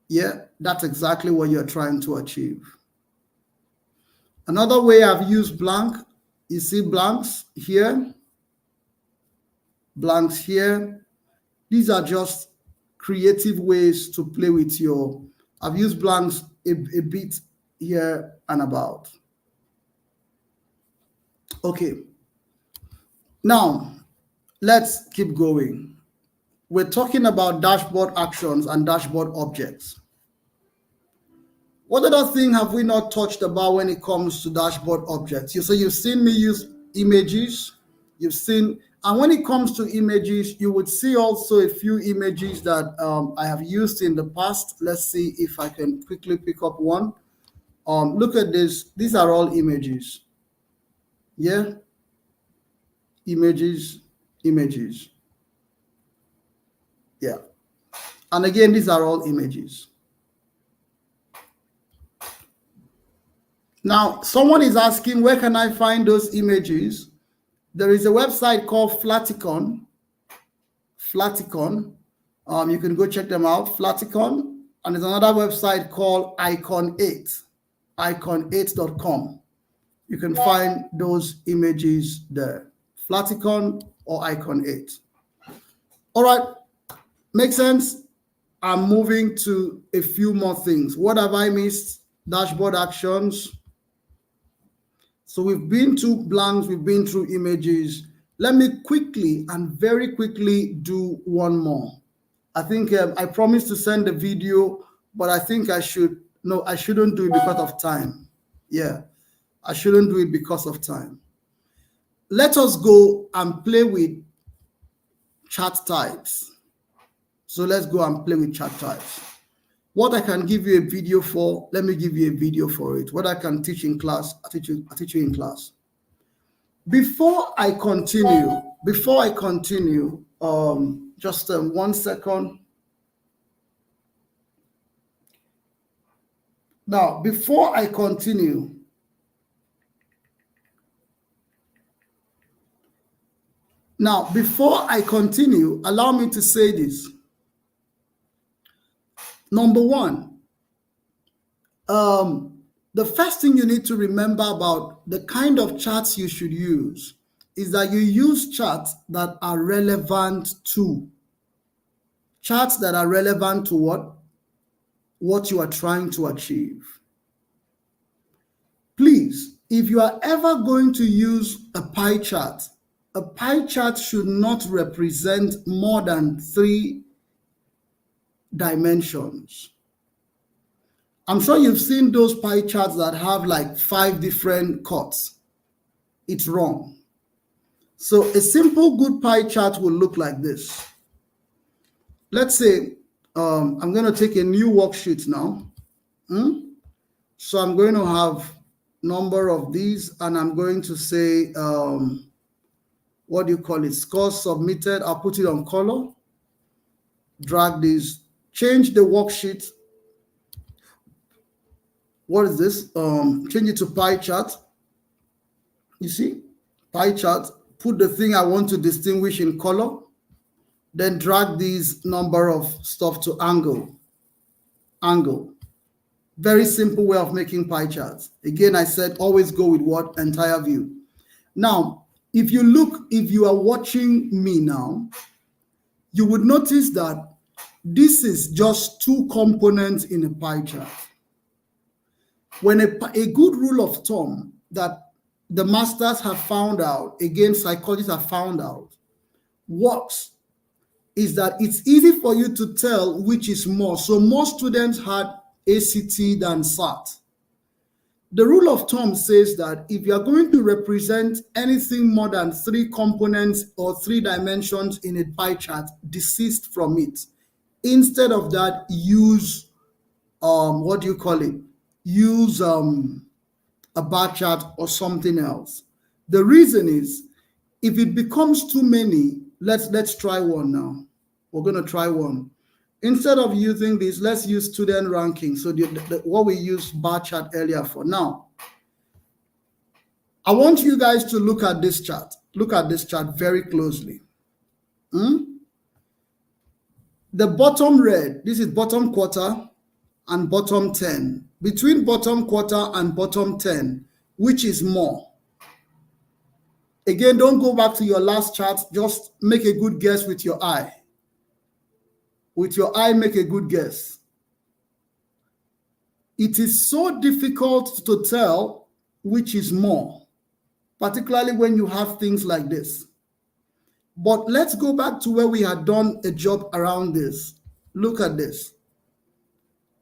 Yeah, that's exactly what you're trying to achieve. Another way I've used blank, you see blanks here, blanks here. These are just creative ways to play with I've used blanks a bit here and about. Okay. Now, let's keep going. We're talking about dashboard actions and dashboard objects. What other thing have we not touched about when it comes to dashboard objects? So you've seen me use images, and when it comes to images, you would see also a few images that I have used in the past. Let's see if I can quickly pick up one. Look at this. These are all images. Yeah. Images. Yeah. And again, these are all images. Now, someone is asking, where can I find those images? There is a website called Flaticon. You can go check them out, Flaticon. And there's another website called Icon8, icon8.com. You can find those images there, Flaticon or Icon8. All right, makes sense? I'm moving to a few more things. What have I missed? Dashboard actions. So we've been through blanks, we've been through images. Let me quickly and very quickly do one more. I think I promised to send the video, but I think I shouldn't do it because of time. Yeah, I shouldn't do it because of time. Let us go and play with chart types. So let's go and play with chart types. What I can give you a video for, let me give you a video for it. What I can teach in class, I teach you in class. Before I continue, just 1 second. Now, before I continue, allow me to say this. Number one, the first thing you need to remember about the kind of charts you should use is that you use charts that are relevant to. Charts that are relevant to what you are trying to achieve. Please, if you are ever going to use a pie chart should not represent more than 3 dimensions. I'm sure you've seen those pie charts that have like 5 different cuts. It's wrong. So a simple good pie chart will look like this. Let's say I'm going to take a new worksheet now. So I'm going to have number of these, and I'm going to say, what do you call it? Scores submitted. I'll put it on color. Drag this. Change the worksheet. What is this? Change it to pie chart. You see? Pie chart. Put the thing I want to distinguish in color. Then drag these number of stuff to angle. Angle. Very simple way of making pie charts. Again, I said always go with what? Entire view. Now, if you are watching me now, you would notice that this is just 2 components in a pie chart. When a good rule of thumb that the masters have found out, again, psychologists have found out, works, is that it's easy for you to tell which is more. So more students had ACT than SAT. The rule of thumb says that if you are going to represent anything more than 3 components or 3 dimensions in a pie chart, desist from it. Instead of that, use what do you call it? Use a bar chart or something else. The reason is, if it becomes too many, let's try one now. We're going to try one. Instead of using this, let's use student ranking. So what we used bar chart earlier for. Now, I want you guys to look at this chart. Look at this chart very closely. The bottom red, this is bottom quarter and bottom 10. Between bottom quarter and bottom 10, which is more? Again, don't go back to your last chart. Just make a good guess with your eye. With your eye, make a good guess. It is so difficult to tell which is more, particularly when you have things like this. But let's go back to where we had done a job around this. Look at this.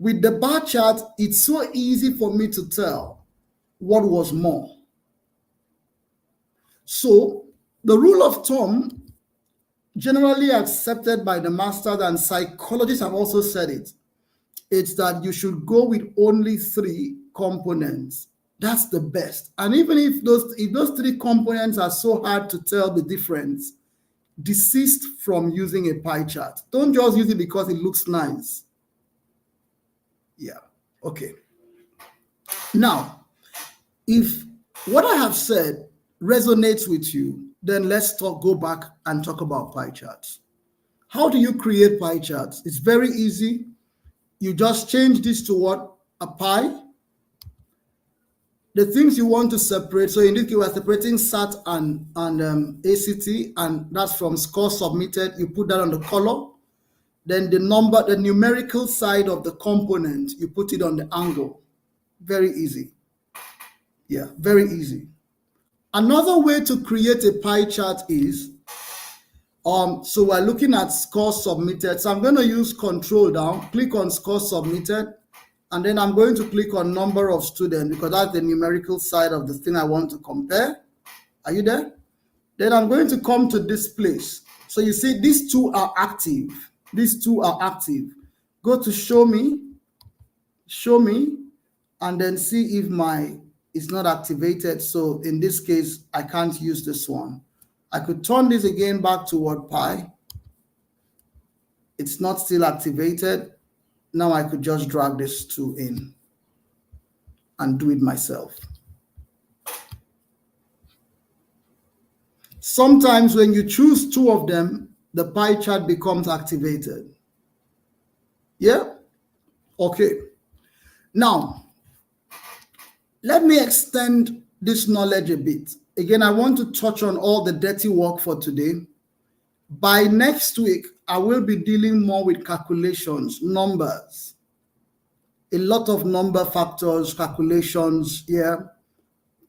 With the bar chart, it's so easy for me to tell what was more. So the rule of thumb, generally accepted by the masters, and psychologists have also said it, it's that you should go with only 3 components. That's the best. And even if those 3 components are so hard to tell the difference, desist from using a pie chart. Don't just use it because it looks nice. Yeah, okay. Now, if what I have said resonates with you, then let's go back and talk about pie charts. How do you create pie charts? It's very easy. You just change this to what? A pie. The things you want to separate. So in this case, we're separating SAT and ACT, and that's from score submitted. You put that on the column. Then the number, the numerical side of the component, you put it on the angle. Very easy. Yeah, very easy. Another way to create a pie chart is, so we're looking at score submitted. So I'm going to use control down, click on score submitted, and then I'm going to click on number of students because that's the numerical side of the thing I want to compare. Are you there? Then I'm going to come to this place. So you see these two are active. These two are active. Go to show me, and then see if it's not activated. So in this case, I can't use this one. I could turn this again back to WordPy. It's not still activated. Now I could just drag this two in and do it myself. Sometimes when you choose two of them, the pie chart becomes activated. Yeah? Okay. Now, let me extend this knowledge a bit. Again, I want to touch on all the dirty work for today. By next week, I will be dealing more with calculations, numbers. A lot of number factors, calculations, yeah.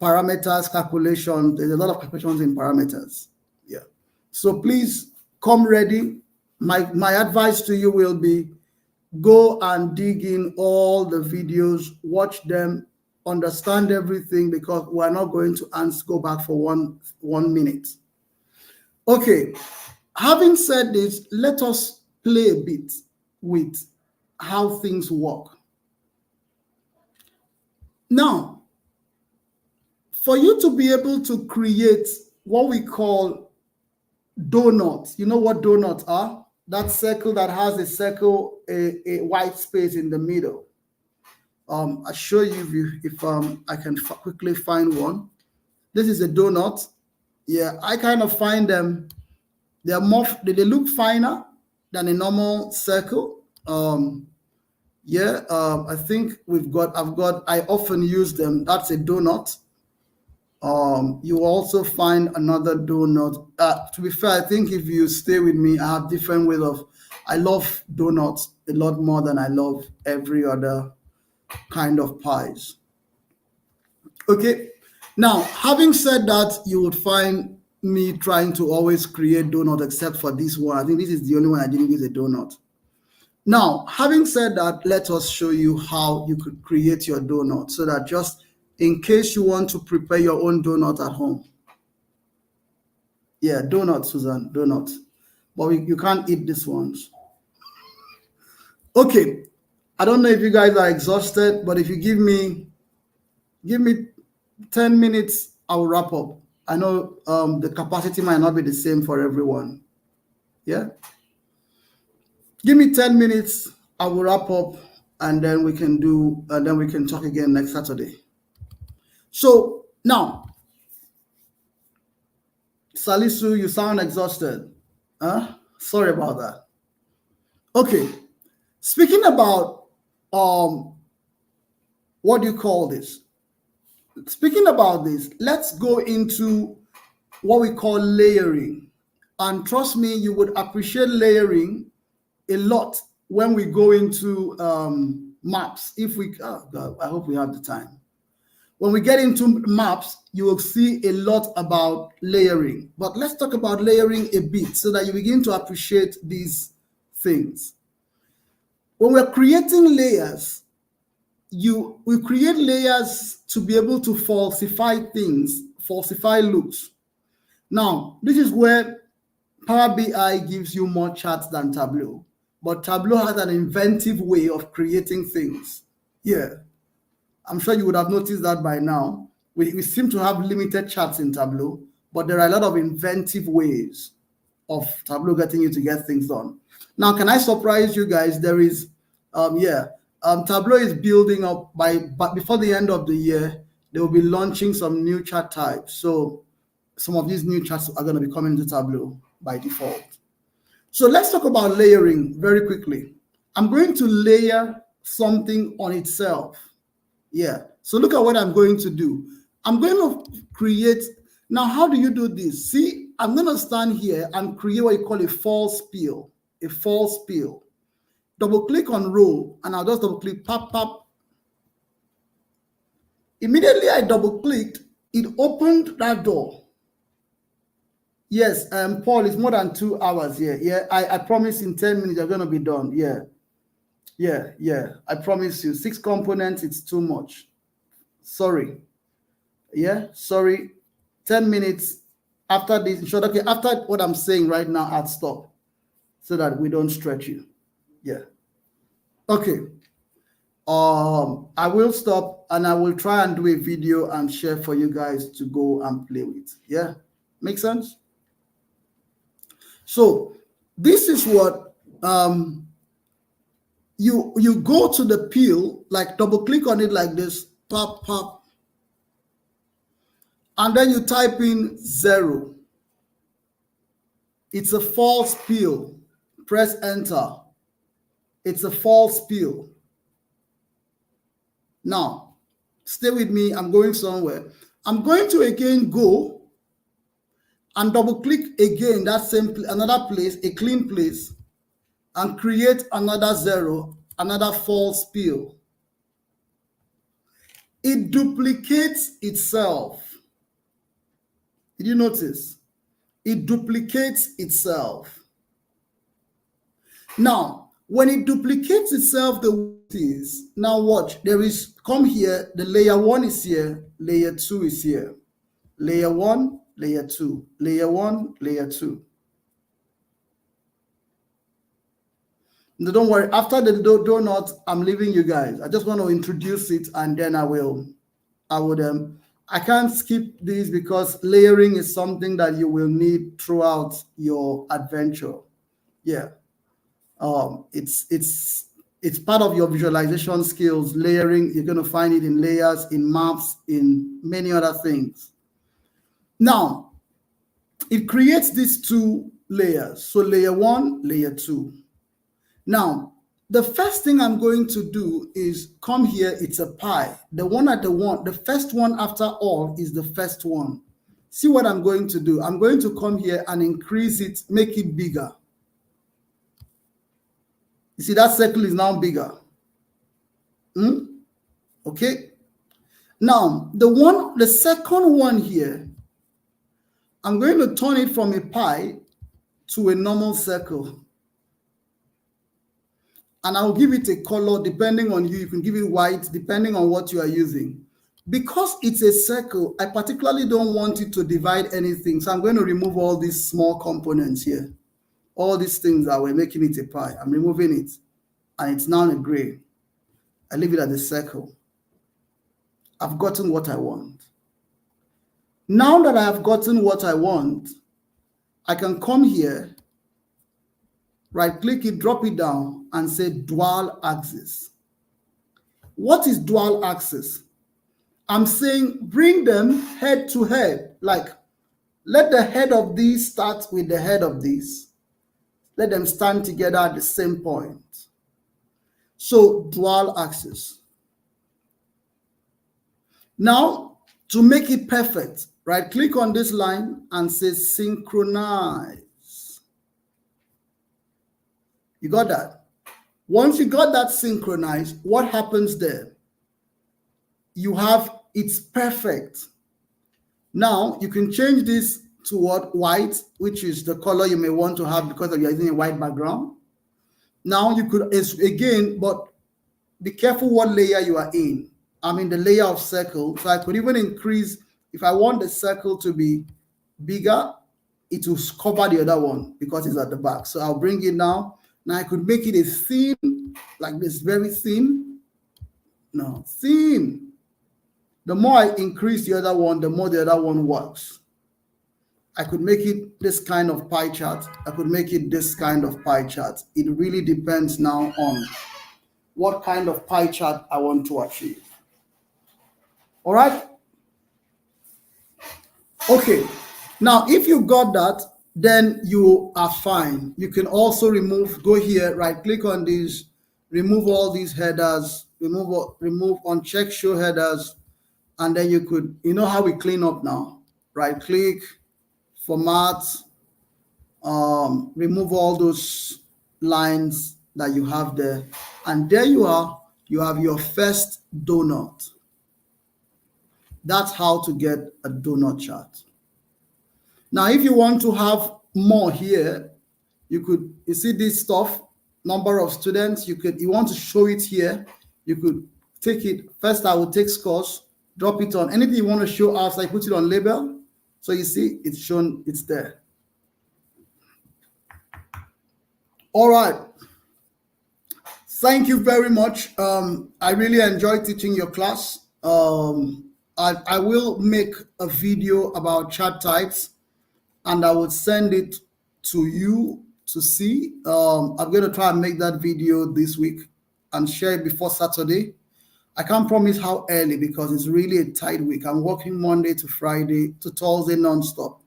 Parameters, calculations. There's a lot of calculations in parameters. Yeah. So please come ready. My advice to you will be go and dig in all the videos, watch them, understand everything, because we're not going to go back for one minute. Okay. Having said this, let us play a bit with how things work. Now, for you to be able to create what we call donuts, you know what donuts are? That circle that has a circle, a white space in the middle. I'll show you if I can quickly find one. This is a donut. Yeah, I kind of find them. They look finer than a normal circle. I think I often use them. That's a donut. You also find another donut. To be fair, I think if you stay with me, I have different ways I love donuts a lot more than I love every other kind of pies. Okay. Now, having said that, you would find me trying to always create donuts except for this one. I think this is the only one I didn't use a donut. Now, having said that, let us show you how you could create your donut so that just in case you want to prepare your own donut at home. Yeah, donut, Susan, donut. But you can't eat these ones. Okay, I don't know if you guys are exhausted, but if you give me 10 minutes, I will wrap up. I know the capacity might not be the same for everyone. Yeah? Give me 10 minutes, I will wrap up, and then we can talk again next Saturday. So now, Salisu, you sound exhausted. Sorry about that. Okay. Speaking about what do you call this? Speaking about this, let's go into what we call layering. And trust me, you would appreciate layering a lot when we go into maps. I hope we have the time. When we get into maps, you will see a lot about layering. But let's talk about layering a bit so that you begin to appreciate these things. When we're creating layers, we create layers to be able to falsify things, falsify looks. Now, this is where Power BI gives you more charts than Tableau. But Tableau has an inventive way of creating things. Yeah. I'm sure you would have noticed that by now. We seem to have limited charts in Tableau, but there are a lot of inventive ways of Tableau getting you to get things done. Now, can I surprise you guys? There is, Tableau is building up but before the end of the year, they will be launching some new chart types. So some of these new charts are going to be coming to Tableau by default. So let's talk about layering very quickly. I'm going to layer something on itself. Yeah. So look at what I'm going to do. I'm going to create. Now, how do you do this? See, I'm going to stand here and create what you call a false peel. A false peel. Double click on row, and I'll just double click, pop, pop. Immediately I double clicked, it opened that door. Yes, Paul, it's more than 2 hours here. Yeah, I promise in 10 minutes you're going to be done. Yeah. I promise you. 6 components, it's too much. Sorry. Yeah, sorry. 10 minutes after this. Okay, after what I'm saying right now, I'll stop so that we don't stretch you. Yeah. Okay. I will stop and I will try and do a video and share for you guys to go and play with. Yeah, make sense? So this is what you go to the peel, like double click on it like this, pop, pop, and then you type in 0. It's a false peel. Press enter. It's a false peel. Now, stay with me. I'm going somewhere. I'm going to again go and double click again that same another place, a clean place, and create another 0, another false peel. It duplicates itself. Did you notice? It duplicates itself. Now, when it duplicates itself, the way it is, now watch, there is, come here, the layer 1 is here, layer 2 is here. Layer 1, layer 2, layer 1, layer 2. No, don't worry, after the donut, I'm leaving you guys. I just want to introduce it and then I can't skip this because layering is something that you will need throughout your adventure. Yeah. It's part of your visualization skills. Layering, you're going to find it in layers, in maps, in many other things. Now, it creates these 2 layers. So layer 1, layer 2. Now, the first thing I'm going to do is come here. It's a pie. The first one after all is the first one. See what I'm going to do. I'm going to come here and increase it, make it bigger. You see, that circle is now bigger. Okay. Now, the second one here, I'm going to turn it from a pie to a normal circle. And I'll give it a color depending on you. You can give it white depending on what you are using. Because it's a circle, I particularly don't want it to divide anything. So I'm going to remove all these small components here. All these things that were making it a pie. I'm removing it. And it's now a gray. I leave it at the circle. I've gotten what I want. Now that I have gotten what I want, I can come here, right click it, drop it down, and say dual axis. What is dual axis? I'm saying bring them head to head, like let the head of these start with the head of these. Let them stand together at the same point. So dual axis. Now, to make it perfect, right click on this line and say synchronize. You got that? Once you got that synchronized, what happens there? You have, it's perfect. Now you can change this to what? White, which is the color you may want to have because you're using a white background. Now you could, again, but be careful what layer you are in. I'm in the layer of circle, so I could even increase, if I want the circle to be bigger, it will cover the other one because it's at the back. So I'll bring it now. Now I could make it a thin, like this, very thin. No, thin. The more I increase the other one, the more the other one works. I could make it this kind of pie chart. I could make it this kind of pie chart. It really depends now on what kind of pie chart I want to achieve. All right? Okay. Now, if you got that, then you are fine. You can also remove, go here, right click on these, remove all these headers, remove uncheck show headers, and then you could, you know how we clean up now, right click, format, remove all those lines that you have there, and there you are, you have your first donut. That's how to get a donut chart. Now, if you want to have more here, you see this stuff, number of students, you want to show it here, you could take it. First, I will take scores, drop it on anything you want to show outside, put it on label. So you see it's shown, it's there. All right. Thank you very much. I really enjoyed teaching your class. I will make a video about chart types, and I will send it to you to see. I'm going to try and make that video this week and share it before Saturday. I can't promise how early because it's really a tight week. I'm working Monday to Friday to Thursday nonstop.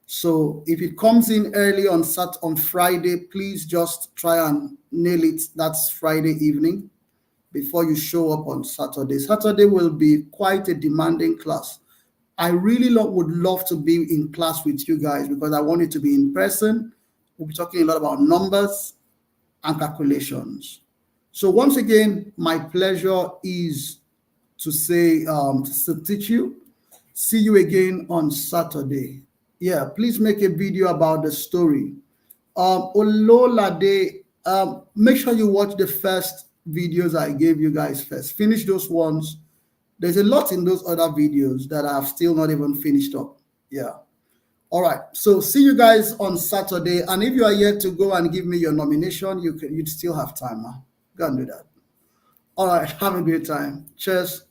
So if it comes in early on Friday, please just try and nail it. That's Friday evening before you show up on Saturday. Saturday will be quite a demanding class. I really would love to be in class with you guys because I want it to be in person. We'll be talking a lot about numbers and calculations. So once again, my pleasure is to say, to teach you. See you again on Saturday. Yeah, please make a video about the story. Ololade, make sure you watch the first videos I gave you guys first. Finish those ones. There's a lot in those other videos that I've still not even finished up. Yeah. All right. So see you guys on Saturday. And if you are yet to go and give me your nomination, you'd still have time. Huh? Go and do that. All right. Have a great time. Cheers.